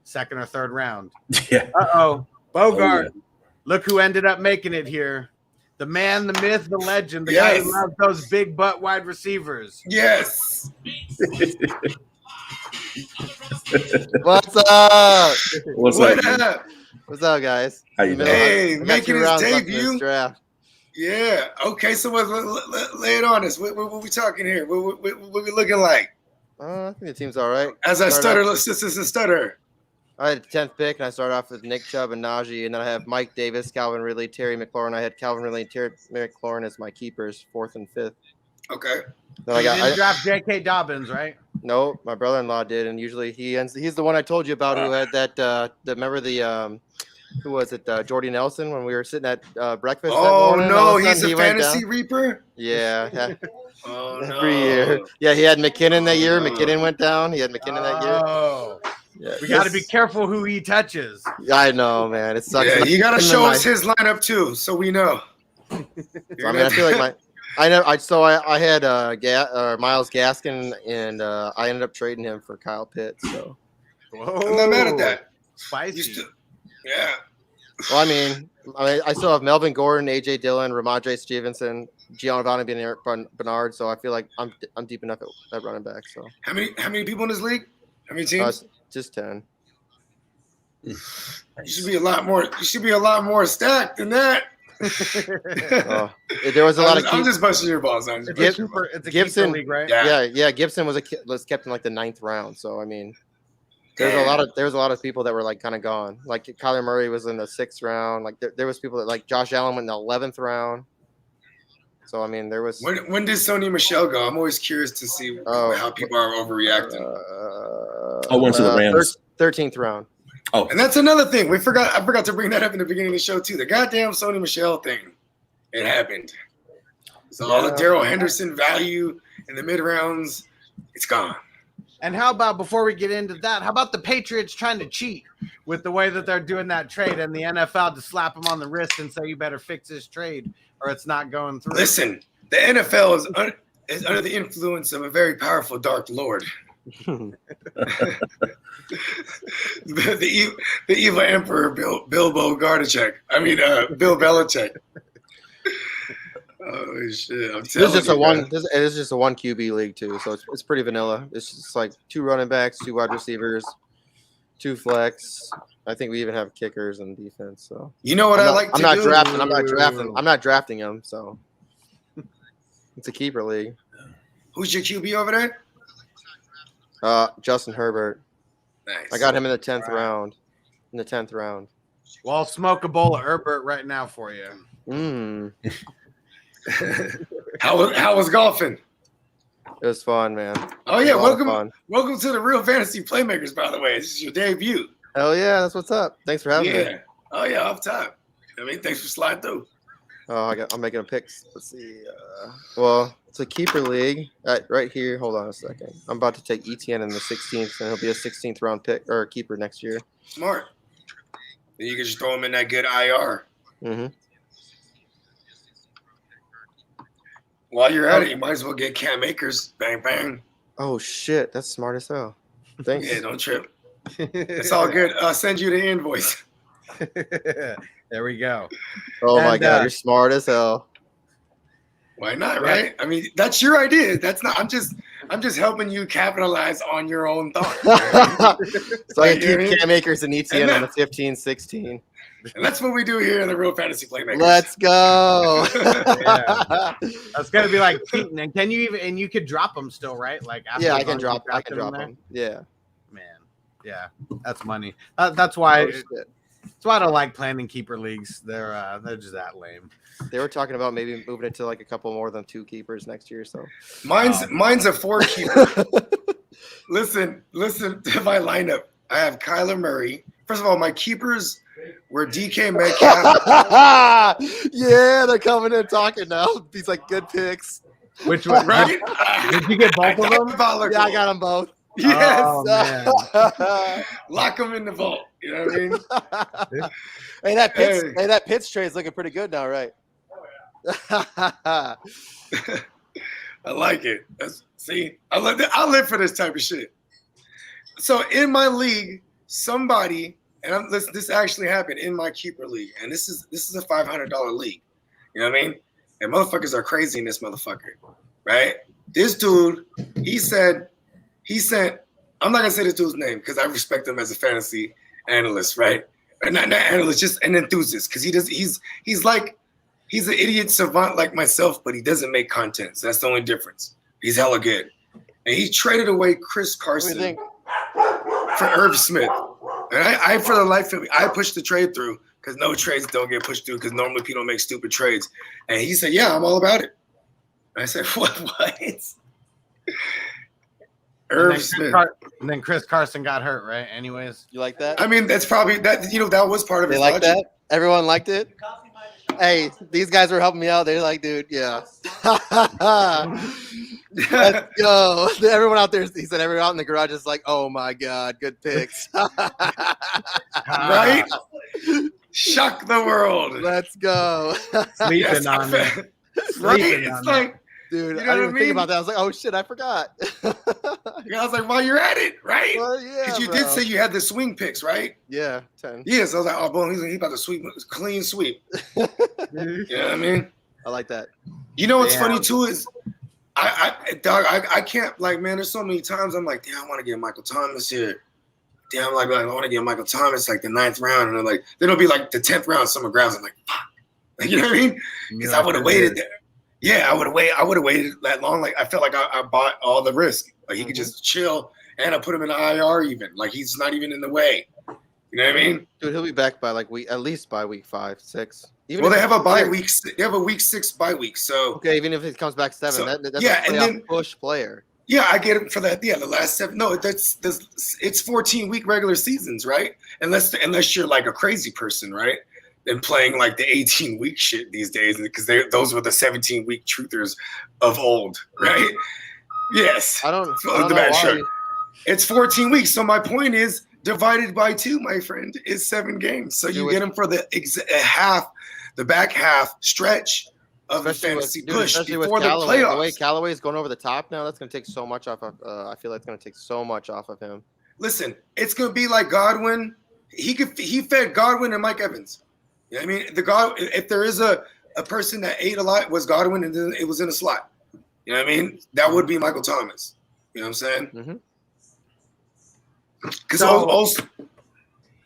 2nd or 3rd round. Yeah. Uh-oh. Bogart. Oh, Look who ended up making it here. The man, the myth, the legend, the guy who loves those big butt wide receivers. Yes. What's up? What's What up? up? What's up, guys? How you doing? Hey, I got making 2 his rounds left in debut. this draft. Yeah. Okay. So lay it on us. What we talking here? What we looking like? I think the team's all right. As I Started stutter, off- this is a stutter. I had the 10th pick, and I started off with Nick Chubb and Najee, and then I have Mike Davis, Calvin Ridley, Terry McLaurin. I had Calvin Ridley and Terry McLaurin as my keepers, 4th and 5th. Okay. Then I You didn't got draft J.K. Dobbins, right? no, my brother-in-law did, and usually he's the one I told you about who had that. Remember the who was it? Jordy Nelson when we were sitting at breakfast. that Oh morning, and all no, of a he's sudden a he went fantasy down. reaper. Yeah, Oh no. every year. Yeah, he had McKinnon that year. McKinnon went down. He had McKinnon that year. Oh, Yeah, we got to be careful who he touches. I know, man. It sucks. Yeah, you gotta Him and show my- us his lineup too, so we know. I mean, I feel like I had Myles Gaskin, and I ended up trading him for Kyle Pitts. So, Whoa. I'm not mad at that. Spicy. You still- yeah. well, I mean, I still have Melvin Gordon, AJ Dillon, Ramondre Stevenson, Giovanni Bernard. So I feel like I'm deep enough at running back. So How many people in this league? How many teams? just 10. You should be a lot more. You should be a lot more stacked than that. Oh, there was a lot of I'm just busting your balls. I'm just It's busting a your balls. keeper Gibson- league, right? Yeah. yeah. Gibson was kept in like the 9th round. So I mean, there's a lot of people that were like kind of gone. Like Kyler Murray was in the 6th round. Like there was people that like Josh Allen went in the 11th round. So I mean, there was. When did Sony Michelle go? I'm always curious to see how people are overreacting. Went to the Rams. 13th round. And that's another thing. I forgot to bring that up in the beginning of the show too. The goddamn Sony Michelle thing. It happened. So all the Darrell Henderson value in the mid rounds, it's gone. And how about, before we get into that, how about the Patriots trying to cheat with the way that they're doing that trade, and the NFL to slap them on the wrist and say, you better fix this trade or it's not going through? Listen, the NFL is under the influence of a very powerful Dark Lord. the evil emperor Bill Bogardacek. Bill Belichick. Oh shit! I'm This telling is just you, a one. man. This is just a 1 QB league too, so it's pretty vanilla. It's just like 2 running backs, 2 wide receivers, 2 flex. I think we even have kickers and defense. So You know what I'm I not, like I'm to not do? drafting. I'm not drafting him. So it's a keeper league. Who's your QB over there? Justin Herbert. Nice. I got him in the 10th round. In the 10th round. Well, I'll smoke a bowl of Herbert right now for you. How was golfing? It was fun, man. Oh It yeah, was a lot of fun. welcome to the Real Fantasy Playmakers. By the way, this is your debut. Hell yeah, that's what's up. Thanks for having me. Yeah. Oh yeah, off top. I mean, thanks for sliding through. Oh, I'm making a pick. Let's see. Well, it's a keeper league. Right here. Hold on a second. I'm about to take ETN in the 16th, and he'll be a 16th round pick or keeper next year. Smart. Then you can just throw him in that good IR. Mm-hmm. While you're at it, you might as well get Cam Akers. Bang, bang. Oh, shit. That's smart as hell. Thanks. Yeah, don't trip. It's all good. I'll send you the invoice. There we go. Oh, my And, God. You're smart as hell. Why not, right? I mean, that's your idea. That's not. I'm just helping you capitalize on your own thought. So I can keep Cam Akers and ETN on the 15, 16. And that's what we do here in the Real Fantasy Playmakers. Let's go. Yeah. That's gonna be like cheating. And can you even? And you could drop them still, right? Like after Yeah, as I can long as drop. you I can them drop there? him. Yeah. Man, yeah, that's money. That's why. Oh, shit. That's why I don't like playing in keeper leagues. They're just that lame. They were talking about maybe moving it to like a couple more than 2 keepers next year. So Mine's a 4 keeper. Listen to my lineup. I have Kyler Murray. First of all, my keepers were DK Metcalf. Yeah, they're coming in talking now. These like good picks. Which one? Right? Did you get both of them? Yeah, I got them both. Yes. Oh, man. Lock them in the vault. You know what I mean? Hey, that Pitts, Hey. that Pitts trade's looking pretty good now, right? I like it. See, I live for this type of shit. So in my league, somebody, and this actually happened in my keeper league, and this is a $500 league. You know what I mean? And motherfuckers are crazy in this motherfucker, right? This dude, he sent. I'm not gonna say this dude's name because I respect him as a fantasy analyst, right? Or not analyst, just an enthusiast, because he's an idiot savant like myself, but he doesn't make content. So that's the only difference. He's hella good. And he traded away Chris Carson for Irv Smith. And I for the life of me, I pushed the trade through because no trades don't get pushed through because normally people make stupid trades. And he said, yeah, I'm all about it. And I said, what? Irv Smith. And then Chris Carson got hurt, right? Anyways. You like that? I mean, that's probably that was part of They his like budget. that? Everyone liked it? Hey, these guys were helping me out. They're like, dude, yeah. Let's go. Everyone out there, he said, everyone out in the garage is like, oh my God, good picks. Right? Shock the world. Let's go. Sleeping Yes, on it. Right? Sleeping on It's like, Dude, You know I didn't what even I think mean? about that. I was like, oh shit, I forgot. I was like, while you're at it, right? Well, yeah, Because you bro. did say you had the swing picks, right? Yeah, 10. Yeah, so I was like, oh, boom, he's about to sweep, clean sweep. You know what I mean? I like that. You know what's Damn. funny too is, I can't, like, man, there's so many times I'm like, damn, I want to get Michael Thomas here. Damn, I want to get Michael Thomas like the 9th round, and then it'll be like the 10th round. Someone grabs, I'm like, fuck. Like, you know what I mean? Because I would have waited there. Yeah, I would have waited that long. Like, I felt like I bought all the risk. Like, he could just chill, and I put him in the IR even. Like, he's not even in the way. You know what I mean? Dude, he'll be back by at least by week 5, 6. Well, they have a bye player. week. They have a week 6 bye week. So Okay, even if he comes back 7, So, that's yeah, a and playoff then- push player. yeah, I get it for that. Yeah, the last 7. No, it's 14-week regular seasons, right? Unless you're like a crazy person, right? And playing like the 18-week shit these days, because those were the 17-week truthers of old, right? Yes. I don't The know bad why. shirt. It's 14 weeks. So my point is, divided by 2, my friend, is 7 games. So you Dude, get them for the back half stretch of the fantasy push before the Callaway. The way playoffs. Callaway's going over the top now, that's going to take so much off of. I feel like it's going to take so much off of him. Listen, it's gonna be like Godwin. He fed Godwin and Mike Evans. You know what I mean? If there is a person that ate a lot, was Godwin, and then it was in a slot. You know what I mean? That would be Michael Thomas. You know what I'm saying? Mhm. Because So- also,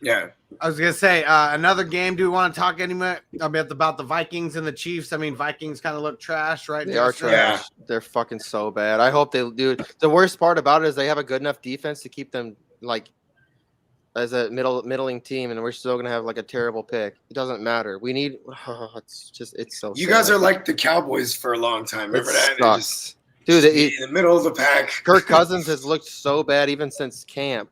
yeah. I was gonna say another game. Do we want to talk anymore about the Vikings and the Chiefs? I mean, Vikings kind of look trash, right? They are Justin? trash. They're fucking so bad. I hope they do. The worst part about it is they have a good enough defense to keep them like as a middling team, and we're still gonna have like a terrible pick. It doesn't matter. We need. It's so. You sad. guys are like the Cowboys for a long time. Remember It that? They just sucks. Dude, in the middle of the pack. Kirk Cousins has looked so bad even since camp.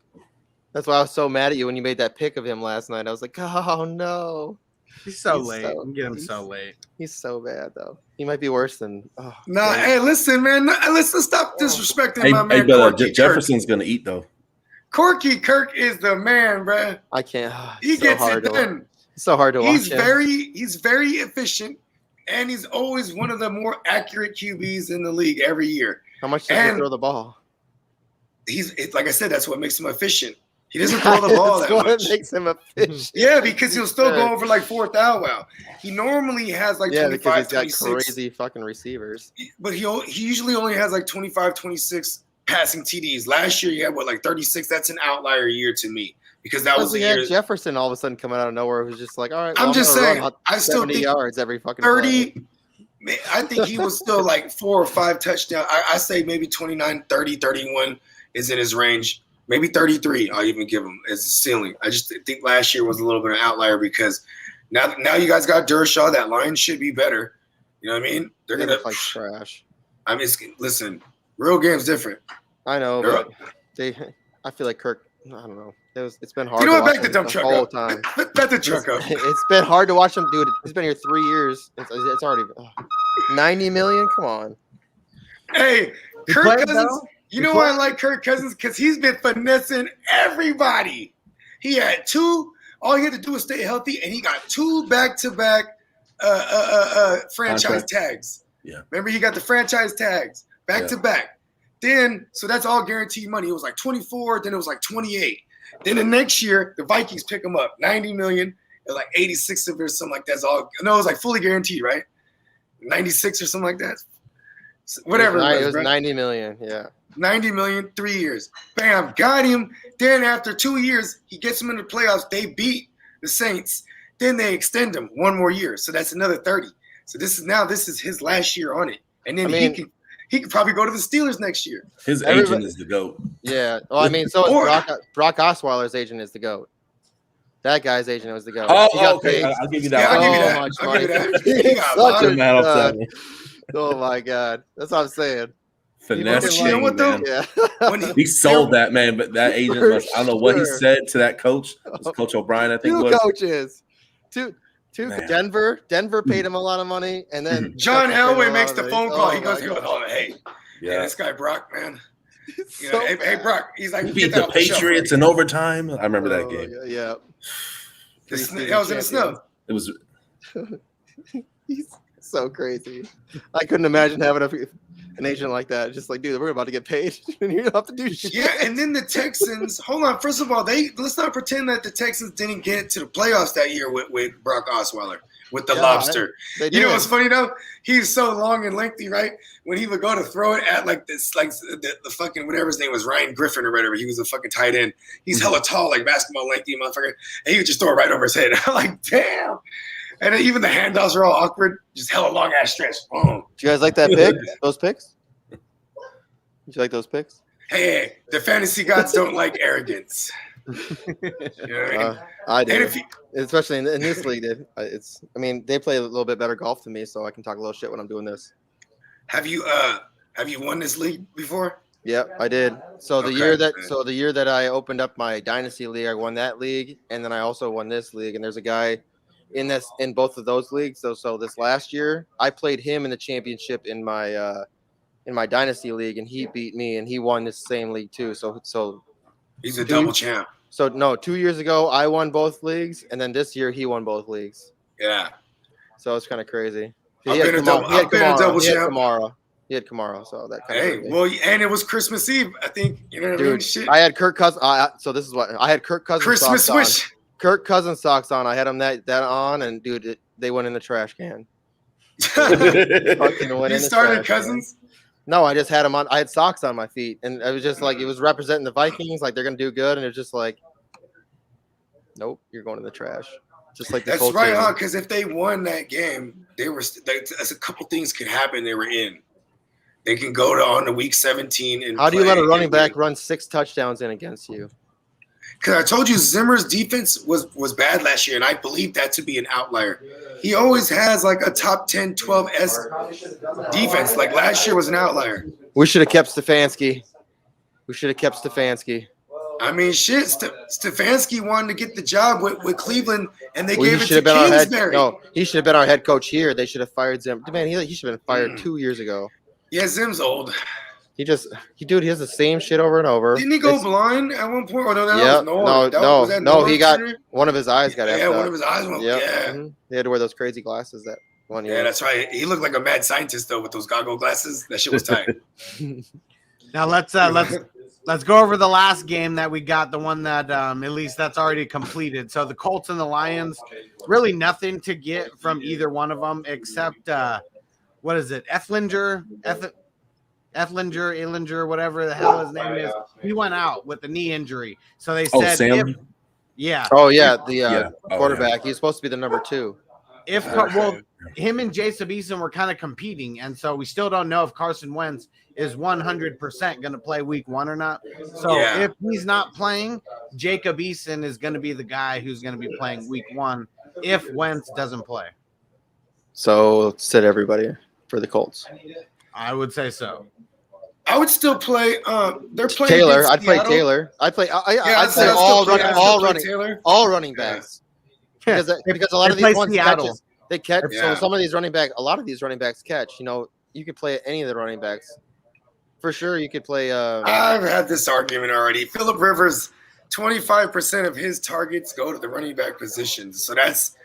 That's why I was so mad at you when you made that pic of him last night. I was like, oh no. He's so He's late. so- I'm getting he's- so late. He's so bad though. He might be worse than. Oh, Nah, Dave. hey, listen, man. Let's stop disrespecting Hey, my hey, man but Corky Kirk. Jefferson's gonna eat though. Corky Kirk is the man, bruh. I can't. He it's so gets hard it to done. It's so hard to He's watch. him. he's very efficient, and he's always one of the more accurate QBs in the league every year. How much does he and- throw the ball? Like I said, that's what makes him efficient. He doesn't throw the ball That's that what much. makes him efficient. Yeah, because he'll still go Yeah. over like fourth down. Wow, he normally has like Yeah, 25, because he's got 26, crazy fucking receivers. but he usually only has like 25, 26 passing TDs. Last year he had like 36. That's an outlier year to me because that was Because the he year. had Jefferson all of a sudden coming out of nowhere. It was just like, all right, I'm well, just gonna saying, run I still 70 think yards every fucking play. 30. Man, I think he was still like 4 or 5 touchdowns. I say maybe 29, 30, 31 is in his range. Maybe 33. I'll even give him as a ceiling. I just think last year was a little bit of an outlier because now you guys got Dershaw. That line should be better. You know what I mean? They're They gonna look like trash. I mean, listen, real game's different. I know, They're- but I feel like Kirk. I don't know. It's been hard. You know to what? watch Back the him dump truck whole up. time. Back the truck up. It's been hard to watch him, dude. He's been here 3 years. It's already 90 million. Come on. Hey, He Kirk played, Cousins. though? You know why I like Kirk Cousins? Because he's been finessing everybody. He had 2. All he had to do was stay healthy, and he got 2 back-to-back franchise Contract. tags. Yeah. Remember, he got the franchise tags back-to-back. Then, so that's all guaranteed money. It was like 24, then it was like 28. Then the next year, the Vikings pick him up, 90 million, and like 86 of it or something like that. It's all, no, it was like fully guaranteed, right? 96 or something like that. Whatever It it was was, bro. 90 million. Yeah. 90 million, 3 years. Bam, got him. Then after 2 years, he gets him in the playoffs. They beat the Saints. Then they extend him 1 more year. So that's another 30. So this is his last year on it. And then I mean- he could probably go to the Steelers next year. His Everybody- agent is the GOAT. Yeah. Well, I mean, so is Or- Brock Osweiler's agent is the GOAT. That guy's agent was the GOAT. Oh, He got okay. paid I'll give you Yeah, that. I'll give you so that. much I'll give you money. that. He got a Such lot a- of- Man upset me. Oh my god, that's what I'm saying. Finesse You know king, what, though? man. Yeah. When He sold that, man, but that agent For must, I don't know what he sure. said to that coach. It was Coach O'Brien, I think it Two was. coaches. Two. Man. Denver paid him a lot of money, and then John Texas paid him a Elway lot makes of the money. phone call. Oh He goes, my God. oh, hey, Yeah. this guy Brock, man. You So know, hey, bad. Brock. He's like, We get beat that the off the shelf, Patriots buddy. in overtime. I remember that Oh, game. Yeah. That was in the snow. It was He's so crazy. I couldn't imagine having an agent like that. Just like, dude, we're about to get paid, and you don't have to do shit. Yeah, and then the Texans. Hold on. First of all, let's not pretend that the Texans didn't get to the playoffs that year with Brock Osweiler with the Yeah, lobster. They You know did. what's funny though? He's so long and lengthy, right? When he would go to throw it at like this, like the fucking whatever his name was, Ryan Griffin or whatever. He was a fucking tight end. He's hella tall, like basketball lengthy motherfucker, and he would just throw it right over his head. I'm like, damn. And then even the handoffs are all awkward, just hella long ass stretch. Boom. Do you guys like that pick? Those picks? Did you like those picks? Hey, the fantasy gods don't like arrogance. You know what I mean? I And do, if you, especially in this league. Dude. I mean, they play a little bit better golf than me, so I can talk a little shit when I'm doing this. have you won this league before? Yep, I did. So the Okay. year that I opened up my dynasty league, I won that league, and then I also won this league. And there's a guy in both of those leagues. So this last year, I played him in the championship in my dynasty league, and he beat me, and he won this same league too. So He's a double champ. no, 2 years ago I won both leagues, and then this year he won both leagues. Yeah. So it's kind of crazy. I've been a double He had champ. Kamara, so that kind Hey, of. well, and it was Christmas Eve, I think. You know what I mean? Dude, Shit. I had Kirk Cousins. So this is what I had: Kirk Cousins Christmas socks on. wish. Kirk Cousins socks on. I had him that on, and dude, they went in the trash can. Fucking went You in the started trash Cousins? No, I just had them on. I had socks on my feet, and it was just like it was representing the Vikings, like they're gonna do good, and it was just like, nope, you're going in the trash. Just like this That's whole right, team. huh? Because if they won that game, they were. That's a couple things could happen. They were in. They can go on to week 17 and. How do you let a play running and back win. run 6 touchdowns in against you? Because I told you Zimmer's defense was bad last year, and I believe that to be an outlier. He always has like a top 10, 12 S defense. Like last year was an outlier. We should have kept Stefanski. I mean, shit. Stefanski wanted to get the job with Cleveland, and they Well, gave he it should to have been our head. Kingsbury. No, he should have been our head coach here. They should have fired Zim. Man, he should have been fired 2 years ago. Yeah, Zim's old. He has the same shit over and over. Didn't he go blind at one point? Oh, no, that Yeah, was North. Was that no. North He got Center? one of his eyes got effed Yeah, one up. of his eyes went. Yep. Yeah. Mhm. They had to wear those crazy glasses that one year. Yeah, that's right. He looked like a mad scientist though with those goggle glasses. That shit was tight. Now let's go over the last game that we got, the one that at least that's already completed. So the Colts and the Lions, really nothing to get from either one of them except what is it? Ehlinger, whatever the hell his name is. He went out with a knee injury. So they said, Sam? Oh yeah, the Yeah. Oh, quarterback. He's supposed to be the number 2. Him and Jay Sabison were kind of competing, and so we still don't know if Carson Wentz is 100% going to play week 1 or not. So if he's not playing, Jacob Eason is going to be the guy who's going to be playing week 1 if Wentz doesn't play. So sit everybody for the Colts. I would say so. I would still play. They're playing Taylor. against I'd play Seattle. Taylor. I'd play I'd play all running Taylor. all running backs. Because a lot of play these ones Seattle. catches, they catch. Yeah. So some of these running back, a lot of these running backs catch. You could play any of the running backs. For sure, you could play. I've had this argument already. Phillip Rivers, 25% of his targets go to the running back position. So that's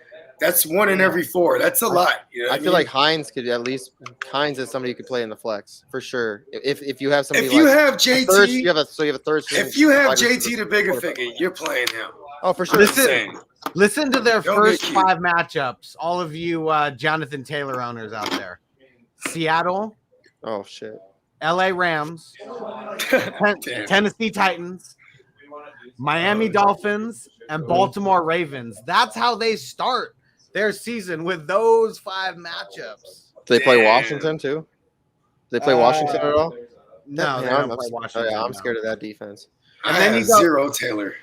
1 in every 4. That's a lot. You know I feel like Hines is somebody you could play in the flex for sure. If you have somebody if you like have a JT, third, you have a third string. if you have wide receiver JT the bigger quarterback. figure, you're playing him. Oh, for sure. I'm just saying. Listen to their Don't first get cute. 5 matchups, all of you Jonathan Taylor owners out there. Seattle, Oh shit. LA Rams, Damn. Tennessee Titans, Miami Dolphins, and Baltimore Ravens. That's how they start their season, with those 5 matchups. Do they play Damn. Washington too? Do they play Washington at all? No, they Yeah, don't play Washington. I'm no. scared of that defense. I then have you go- 0 Taylor.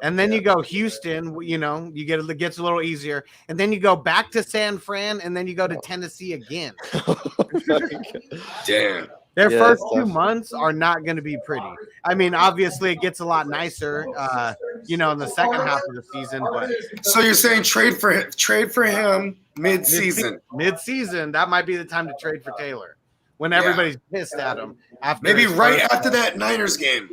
And then you go Houston, it gets a little easier. And then you go back to San Fran, and then you go to Tennessee again. Damn. Their Yeah, first that's 2 tough. months are not going to be pretty. I mean, obviously, it gets a lot nicer, in the second half of the season. But So you're saying trade for him mid-season? mid-season, that might be the time to trade for Taylor when everybody's pissed at him. Maybe his right first- after that Niners game.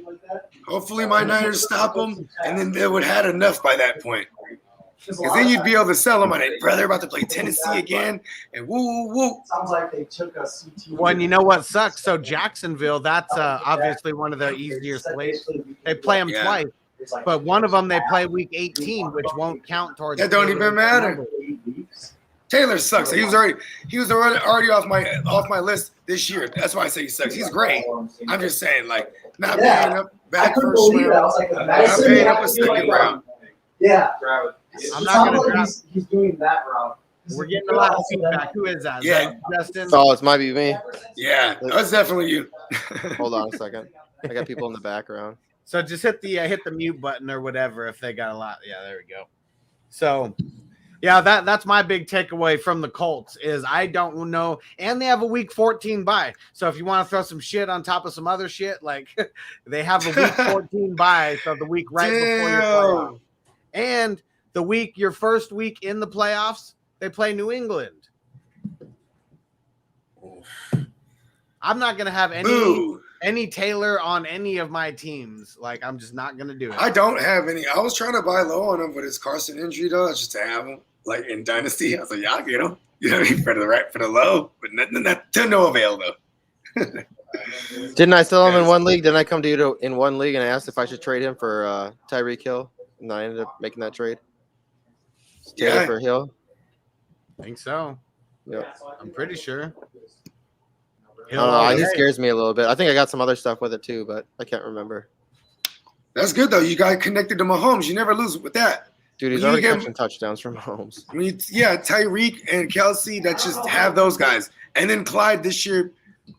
Hopefully my Niners stop them, and then they would have had enough by that point. Because then you'd be able to sell them on it. Bro, they're about to play Tennessee again, and woo, woo. Sounds like they took a CT. Well, and you know what sucks? So Jacksonville, that's obviously one of their easier slates. They play them Yeah. twice, but one of them they play week 18, which won't count towards. That don't even matter. Taylor sucks. He was already off my list this year. That's why I say he sucks. He's great. I'm just saying, like, not paying up I back couldn't first believe it. I was like, round, imagine not paying up a that. second round. Yeah. I'm It not sounds gonna like draft- he's doing that route. We're getting a lot of feedback. Who is that? Is Yeah. that Justin? Oh, it might be me. Yeah, that's definitely you. Hold on a second. I got people in the background. So just hit the mute button or whatever if they got a lot. Yeah, there we go. So, yeah, that's my big takeaway from the Colts is I don't know, and they have a week 14 bye. So if you want to throw some shit on top of some other shit, like they have a week 14 bye, so the week right before your playoff, and your first week in the playoffs, they play New England. I'm not gonna have any Taylor on any of my teams. Like, I'm just not gonna do it. I don't have any. I was trying to buy low on him, but his Carson injury though, just to have him like in Dynasty. I was like, y'all get him. You know what I mean? For the low, but not to no avail though. Didn't I sell him in one league? Didn't I come to you in one league and asked if I should trade him for Tyreek Hill? And I ended up making that trade. Taylor Yeah. for Hill. I think so. Yeah. I'm pretty sure. I don't know. He scares me a little bit. I think I got some other stuff with it too, but I can't remember. That's good though. You got connected to Mahomes. You never lose with that. Dude, he's When you already get- catching touchdowns from Mahomes. Tyreek and Kelsey. That just have those guys, and then Clyde this year.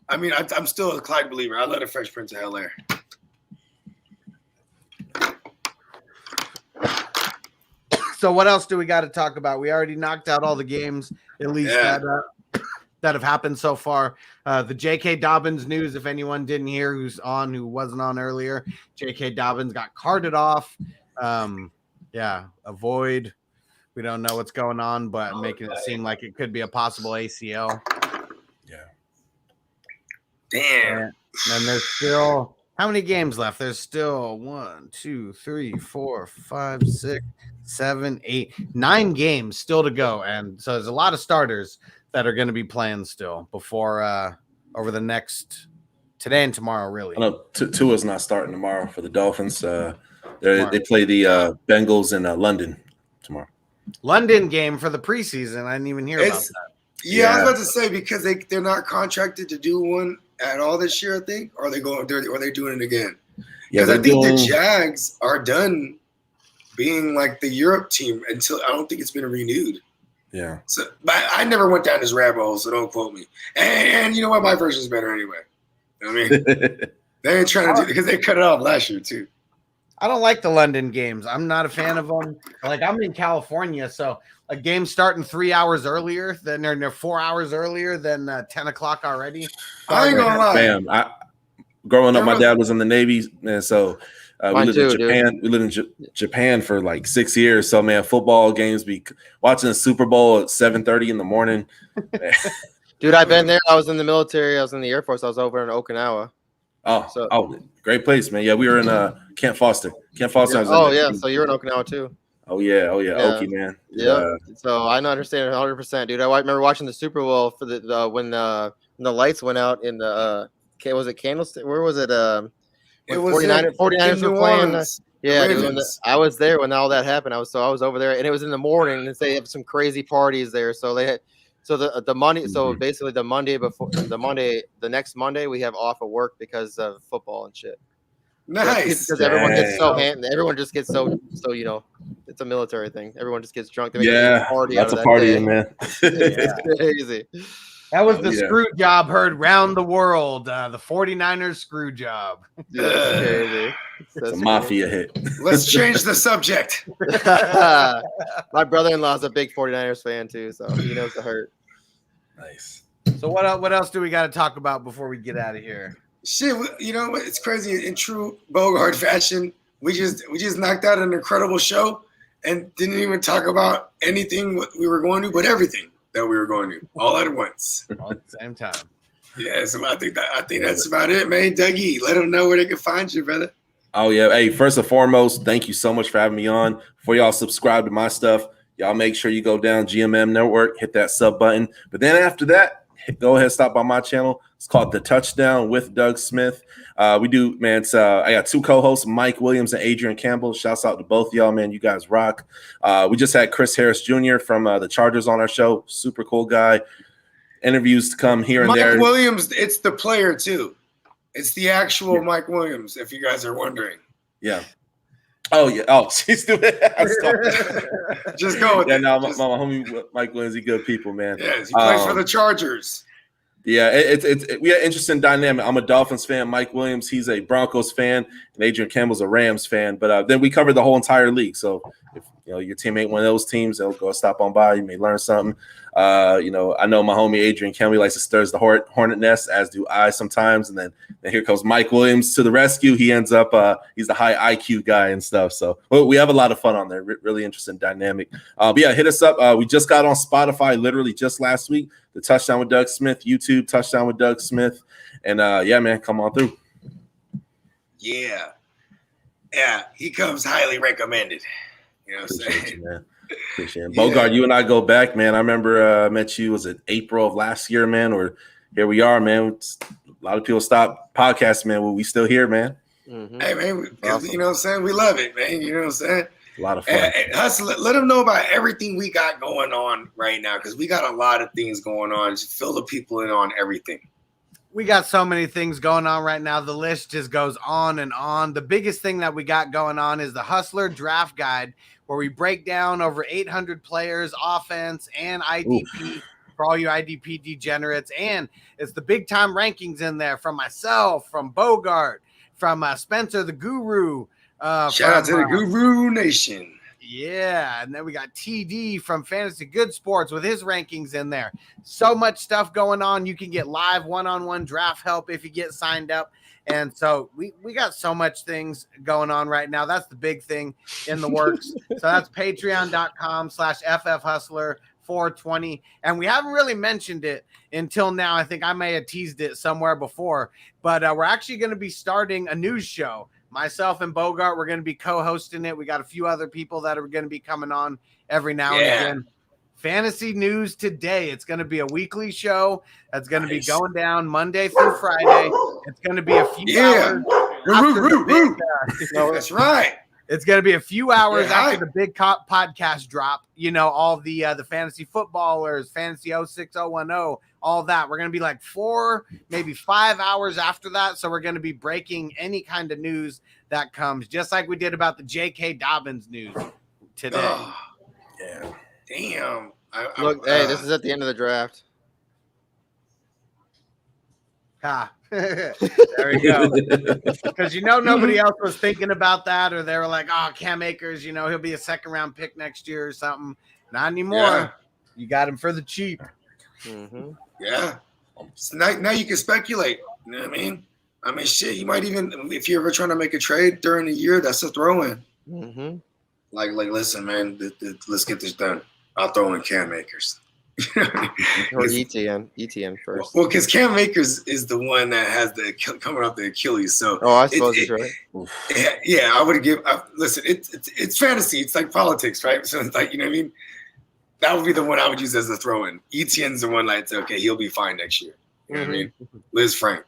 I mean, I'm still a Clyde believer. I love the Fresh Prince of Bel-Air. So what else do we got to talk about? We already knocked out all the games, at least Yeah. that that have happened so far. The J.K. Dobbins news, if anyone didn't hear who wasn't on earlier, J.K. Dobbins got carted off. Avoid. We don't know what's going on, but making it seem like it could be a possible ACL. Yeah. Damn. And there's still how many games left? There's still 1, 2, 3, 4, 5, 6, 7, 8, 9 games still to go. And so there's a lot of starters that are going to be playing still before over the next today and tomorrow, really. I know Tua's not starting tomorrow for the Dolphins. They play the Bengals in London tomorrow. London game for the preseason. I didn't even hear about that. Yeah, I was about to say because they're not contracted to do one at all this year, I think. Or are they doing it again? Yeah, because I think the Jags are done being like the Europe team until I don't think it's been renewed. Yeah. So, but I never went down this rabbit hole, so don't quote me. And you know what? My version's better anyway. I mean, they ain't trying to do because they cut it off last year too. I don't like the London games. I'm not a fan of them. Like I'm in California, so a game starting 3 hours earlier, then they're 4 hours earlier than 10 o'clock already. I ain't gonna lie. Bam. Growing up, my dad was in the Navy, and so we lived in Japan. Dude. We lived in Japan for like 6 years. So man, football games, be watching the Super Bowl at 7:30 in the morning. Dude, I've been there. I was in the military. I was in the Air Force. I was over in Okinawa. Oh, great place, man. Yeah, we were in Camp Foster. Camp Foster. Yeah. So you're in Okinawa too. Oh yeah. Okie, man. Yeah. So I understand 100%, dude. I remember watching the Super Bowl for the when the lights went out in the was it Candlestick? Where was it? It was 49ers were playing. Yeah, dude, I was there when all that happened. I was over there, and it was in the morning, and they have some crazy parties there. So they had. So the Monday, so basically the next Monday we have off of work because of football and shit. Nice. Because everyone just gets so you know, it's a military thing. Everyone just gets drunk. Party that's a party, man. It's crazy. That was the screw job heard round the world. The 49ers screw job. That's crazy. It's a mafia hit. Let's change the subject. My brother-in-law is a big 49ers fan too, so he knows the hurt. Nice. So what else do we got to talk about before we get out of here? Shit, you know what? It's crazy. In true Bogard fashion, we just knocked out an incredible show and didn't even talk about anything what we were going to, but everything that we were going to, all at once. All at the same time. Yeah, so I think that's about it, man. Dougie, let them know where they can find you, brother. Oh, yeah. Hey, first and foremost, thank you so much for having me on. Before y'all subscribe to my stuff, y'all make sure you go down GMM Network, hit that sub button. But then after that, go ahead, stop by my channel. It's called The Touchdown with Doug Smith. We do, man, I got two co-hosts, Mike Williams and Adrian Campbell. Shouts out to both of y'all, man. You guys rock. We just had Chris Harris Jr. from the Chargers on our show. Super cool guy. Interviews to come here and there. Mike Williams, it's the player, too. It's the actual Mike Williams, if you guys are wondering. Yeah. Oh, yeah. Oh, she's doing it. Just go with it. No, my homie Mike Williams, he good people, man. Yes, he plays for the Chargers. Yeah, we have interesting dynamic. I'm a Dolphins fan. Mike Williams, he's a Broncos fan, and Adrian Campbell's a Rams fan. But then we cover the whole entire league. So if your team ain't one of those teams, they'll go stop on by. You may learn something. I know my homie Adrian Campbell likes to stir the hornet nest, as do I sometimes. And then here comes Mike Williams to the rescue. He ends up he's the high IQ guy and stuff. So we have a lot of fun on there. Really interesting dynamic. But yeah, hit us up. We just got on Spotify literally just last week. The Touchdown with Doug Smith, YouTube Touchdown with Doug Smith, and yeah, man, come on through. Yeah, he comes highly recommended. You know what I'm saying? Man. Appreciate it. Bogard, you and I go back, man. I remember I met you, was it April of last year, man? Or here we are, man. A lot of people stop podcasting, man. Well, we still here, man. Mm-hmm. Hey, man, awesome. You know what I'm saying? We love it, man. You know what I'm saying? A lot of fun. And Hustle, let them know about everything we got going on right now, because we got a lot of things going on. Just fill the people in on everything. We got so many things going on right now. The list just goes on and on. The biggest thing that we got going on is the Hustler Draft Guide, where we break down over 800 players, offense, and IDP for all you IDP degenerates. And it's the big time rankings in there from myself, from Bogart, from Spencer the Guru. Shout out to the Guru Nation. Yeah, and then we got TD from Fantasy Good Sports with his rankings in there. So much stuff going on. You can get live one-on-one draft help if you get signed up. And so we got so much things going on right now. That's the big thing in the works. So that's patreon.com/FFHustler420. And we haven't really mentioned it until now. I think I may have teased it somewhere before, but we're actually going to be starting a news show. Myself and Bogart, we're going to be co-hosting it. We got a few other people that are going to be coming on every now and again. Fantasy News Today. It's going to be a weekly show that's going to be going down Monday through Friday. It's going to be a few hours. That's right. It's going to be a few hours after the big podcast drop. You know, all the fantasy footballers, fantasy 06010, all that. We're going to be like 4, maybe 5 hours after that. So we're going to be breaking any kind of news that comes, just like we did about the J.K. Dobbins news today. Oh, yeah. Damn. Look, hey, this is at the end of the draft. There we go. Because nobody else was thinking about that, or they were like, "Oh, Cam Akers, he'll be a second-round pick next year or something." Not anymore. Yeah. You got him for the cheap. Mm-hmm. Yeah. So now you can speculate. You know what I mean? I mean, shit. You might even, if you're ever trying to make a trade during the year, that's a throw-in. Mm-hmm. Like, listen, man, let's get this done. I'll throw in Cam Akers. Or ETN first. Well, because Cam Akers is the one that has the coming off the Achilles. So I suppose he's right. Yeah, I would give. Listen, it's fantasy. It's like politics, right? So it's like, you know what I mean. That would be the one I would use as a throw-in. ETN's the one like, okay, he'll be fine next year. You know what I mean? Liz Frank.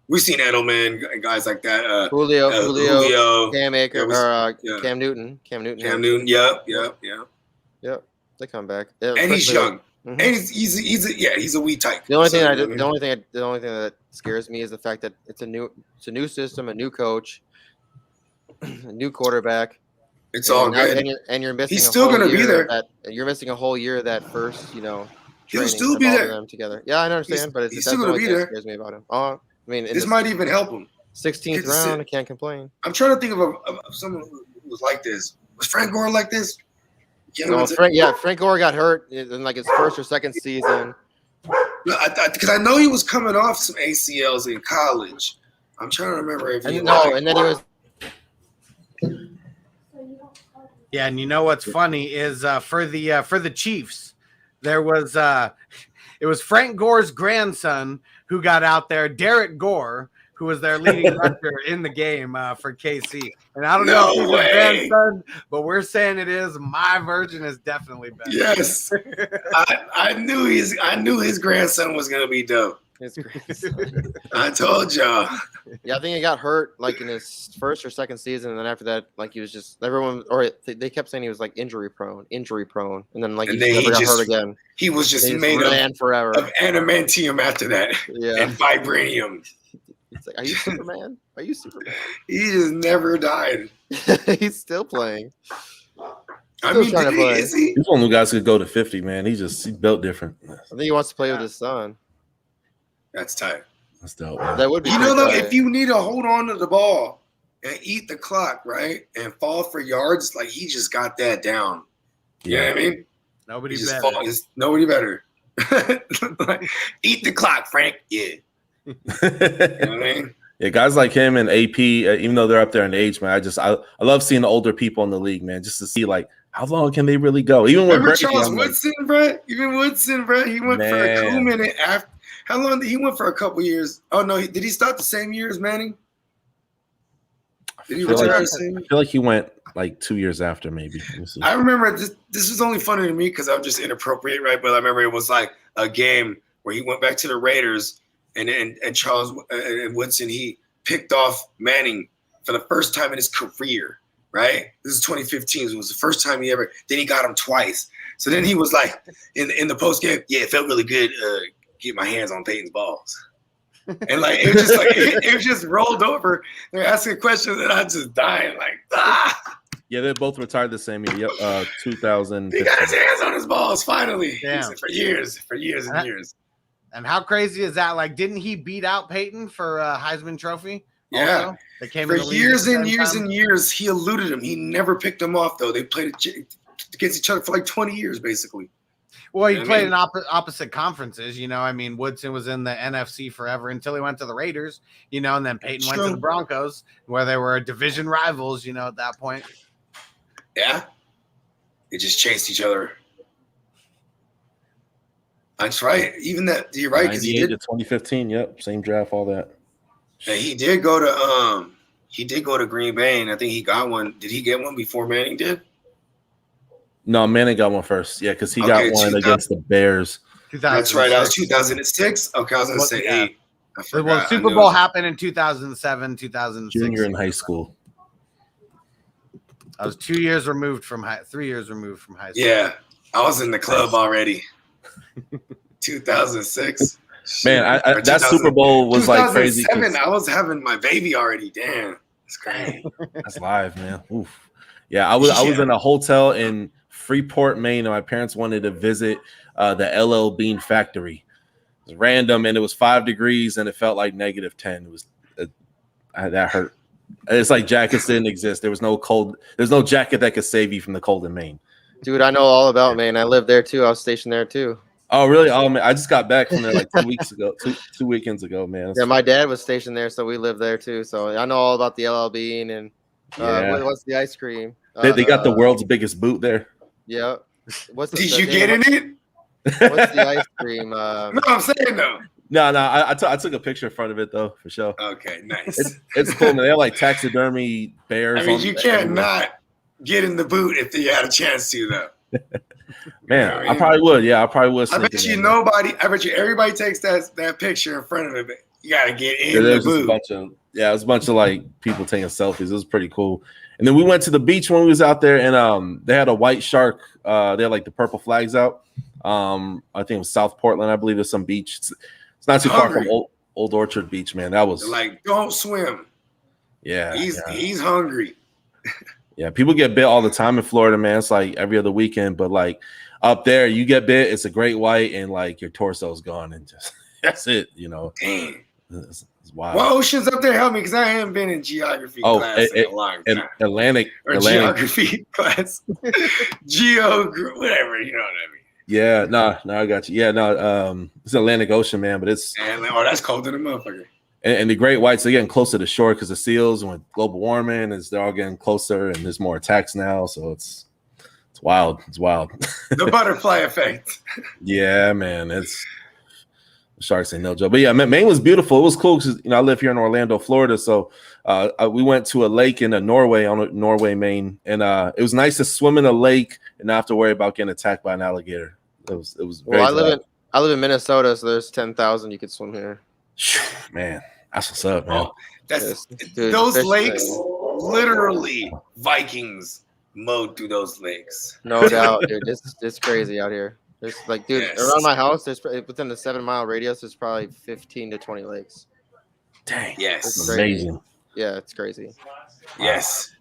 We've seen Edelman, guys like that. Julio, Cam Akers, Cam Newton. Cam Newton. Yep. They come back. And he's young. Mm-hmm. And he's a wee type. The only thing that scares me is the fact that it's a new system, a new coach, a new quarterback. It's all good. And you're missing. He's still going to be there. You're missing a whole year of that first, he'll still be there. Them together. Yeah, I understand, but he's still going to be there. Scares me about him. I mean, this might even help him. 16th round, I can't complain. I'm trying to think of someone who was like this. Was Frank Gore like this? No, Frank Gore got hurt in like his first or second season. Because I know he was coming off some ACLs in college. I'm trying to remember if and then he was. Yeah, and what's funny is for the Chiefs, there was it was Frank Gore's grandson who got out there, Derek Gore, who was their leading rusher in the game for KC. And I don't know if he's a grandson, but we're saying it is. My version is definitely better. Yes, I knew his grandson was gonna be dope. I told y'all. Yeah, I think he got hurt like in his first or second season, and then after that, like he was just they kept saying he was like injury prone, and then like he never got hurt again. He was just made of adamantium after that, and vibranium. It's like, are you Superman? He just never died. He's still playing. I mean, is he? He's one of the guys who could go to 50, man. He's built different. I think he wants to play with his son. That's tight. That's dope. Man. That would be. Though, if you need to hold on to the ball and eat the clock, right, and fall for yards, like he just got that down. You know what I mean? Nobody better. Like, eat the clock, Frank. Yeah. You know what I mean? Yeah, guys like him and AP, even though they're up there in age, man, I love seeing the older people in the league, man, just to see like how long can they really go. Even with Remember Charles Woodson, bro? Even Woodson, bro, he went for a cool minute after. How long did he went for a couple years? Oh no, did he start the same year as Manning? Did he retire the same? I feel like he went like 2 years after, maybe. I remember this was only funny to me because I'm just inappropriate, right? But I remember it was like a game where he went back to the Raiders and Charles and Woodson, he picked off Manning for the first time in his career, right? This is 2015. So it was the first time then he got him twice. So then he was like in the post game, yeah, it felt really good. Get my hands on Peyton's balls. And like it was just like it just rolled over. They're asking questions and I'm just dying like Yeah, they both retired the same year. 2000. He got his hands on his balls finally. Damn. For years and years. And how crazy is that? Like, didn't he beat out Peyton for Heisman Trophy Yeah. Also? They came For in the league years at the and same years time? and years, he eluded him. He never picked him off, though. They played against each other for like 20 years, basically. Well, he I played mean- in opposite conferences, you know. I mean, Woodson was in the NFC forever until he went to the Raiders, you know, and then Peyton went to True. the Broncos, where they were division rivals, you know, at that point. Yeah. They just chased each other. That's right. Even that, you're right, because 98 to 2015. Yep, same draft, all that. he did go to Green Bay, and I think he got one. Did he get one before Manning did? No, Manning got one first. Yeah, because he got Okay, one 2000. against the Bears. That's right. That was 2006. Okay, I was gonna say Yeah. 8. I forgot. Well, I Super knew Bowl it. happened in 2007, 2006. Junior in high school. I was 3 years removed from high school. Yeah, I was in the club already. 2006. Man, Or that 2000 Super Bowl was like crazy. 2007, I was having my baby already. Damn, it's crazy. That's live, man. Oof. Yeah, I was in a hotel in Freeport, Maine, and my parents wanted to visit the LL Bean factory. It was random, and it was 5 degrees, and it felt like -10. It was that hurt. It's like jackets didn't exist. There was no cold. There's no jacket that could save you from the cold in Maine. Dude, I know all about Maine. I lived there too. I was stationed there too. Oh, really? Oh man, I just got back from there like 2 weeks ago, two weekends ago, man. Yeah, my dad was stationed there, so we lived there too. So I know all about the LL Bean and Yeah. what's the ice cream? They got the world's biggest boot there. Yeah. What's the, Did you get in it? What's the ice cream? No, I'm saying though. No, I took a picture in front of it though, for sure. Okay, nice. It's cool, man. They have like taxidermy bears. I mean, on you there. can't not get in the boot if you had a chance to, though. Man, I probably would. Yeah, I probably would. I sneak bet in you there. nobody. I bet you everybody takes that picture in front of it. But you gotta get in Yeah, the there's just a boot. bunch of it was a bunch of like people taking selfies. It was pretty cool. And then we went to the beach when we was out there, and they had a white shark. They had like the purple flags out. I think it was South Portland. I believe there's some beach. It's not too far Hungry. from Old Orchard Beach, man. That was They're like, don't swim. yeah. He's hungry. Yeah, people get bit all the time in Florida, man. It's like every other weekend, but like up there, you get bit, it's a great white, and like your torso's gone, and just that's it, you know. Damn. It's wild. What oceans up there? Help me, because I haven't been in geography class in a long time. Atlantic, Geography class. Whatever, you know what I mean. Yeah, no, I got you. Yeah, no, it's Atlantic Ocean, man, but it's And that's cold in a motherfucker. and the great whites are getting closer to shore because the seals and with global warming they're all getting closer, and there's more attacks now, so it's wild. It's wild. The butterfly effect. Yeah, man, it's sharks ain't no joke. But yeah, Maine was beautiful. It was cool because I live here in Orlando, Florida. So we went to a lake in Norway, Maine, and it was nice to swim in a lake and not have to worry about getting attacked by an alligator. It was very Well, I live in Minnesota, so there's 10,000 you could swim here. Man, that's what's up, man. Oh, that's Dude, those fish lakes. thing. Literally, Vikings mowed through those lakes. No doubt, dude. It's crazy out here. There's like, dude, Yes. around my house, there's within the 7-mile radius, there's probably 15 to 20 lakes. Dang, Yes. amazing. Yeah, it's crazy. Yes.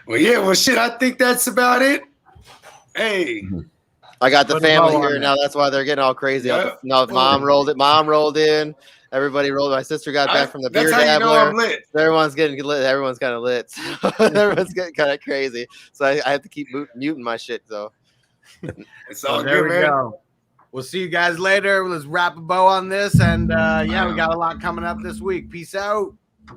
Well, yeah. Well, shit. I think that's about it. Hey. I got the Put a family bow on here it. now. That's why they're getting all crazy. Yeah. No, mom rolled it. Mom rolled in. Everybody rolled. My sister got back from the beer That's how you know dabbler. I'm lit. Everyone's getting lit. Everyone's kind of lit. Everyone's getting kind of crazy. So I have to keep muting my shit though. It's all there good, we man. go. We'll see you guys later. Let's wrap a bow on this. And yeah, we got a lot coming up this week. Peace out.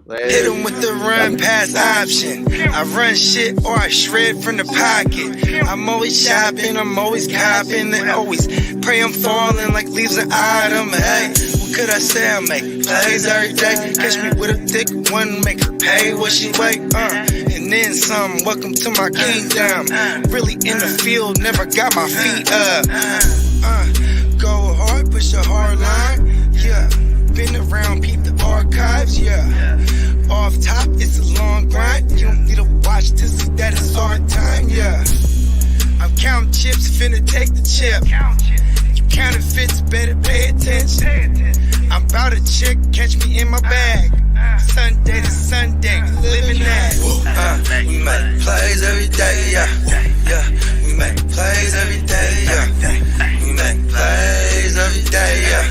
Hit him with the run pass option. I run shit or I shred from the pocket. I'm always shopping, I'm always copping, and always pray I'm falling like leaves an item. Hey, what could I say? I make plays every day. Catch me with a thick one, make her pay what she weigh. And then some. Welcome to my kingdom. Really in the field, never got my feet up. Go hard, push a hard line. Yeah, been around, peep the archives. Yeah. Off top, it's a long grind. You don't need to watch to see that it's our time, yeah. I'm counting chips, finna take the chip. You counterfeits, better pay attention. I'm about a chick, catch me in my bag. Sunday to Sunday, living that. We make plays every day, yeah. Yeah, we make plays every day, yeah. We make plays every day, yeah.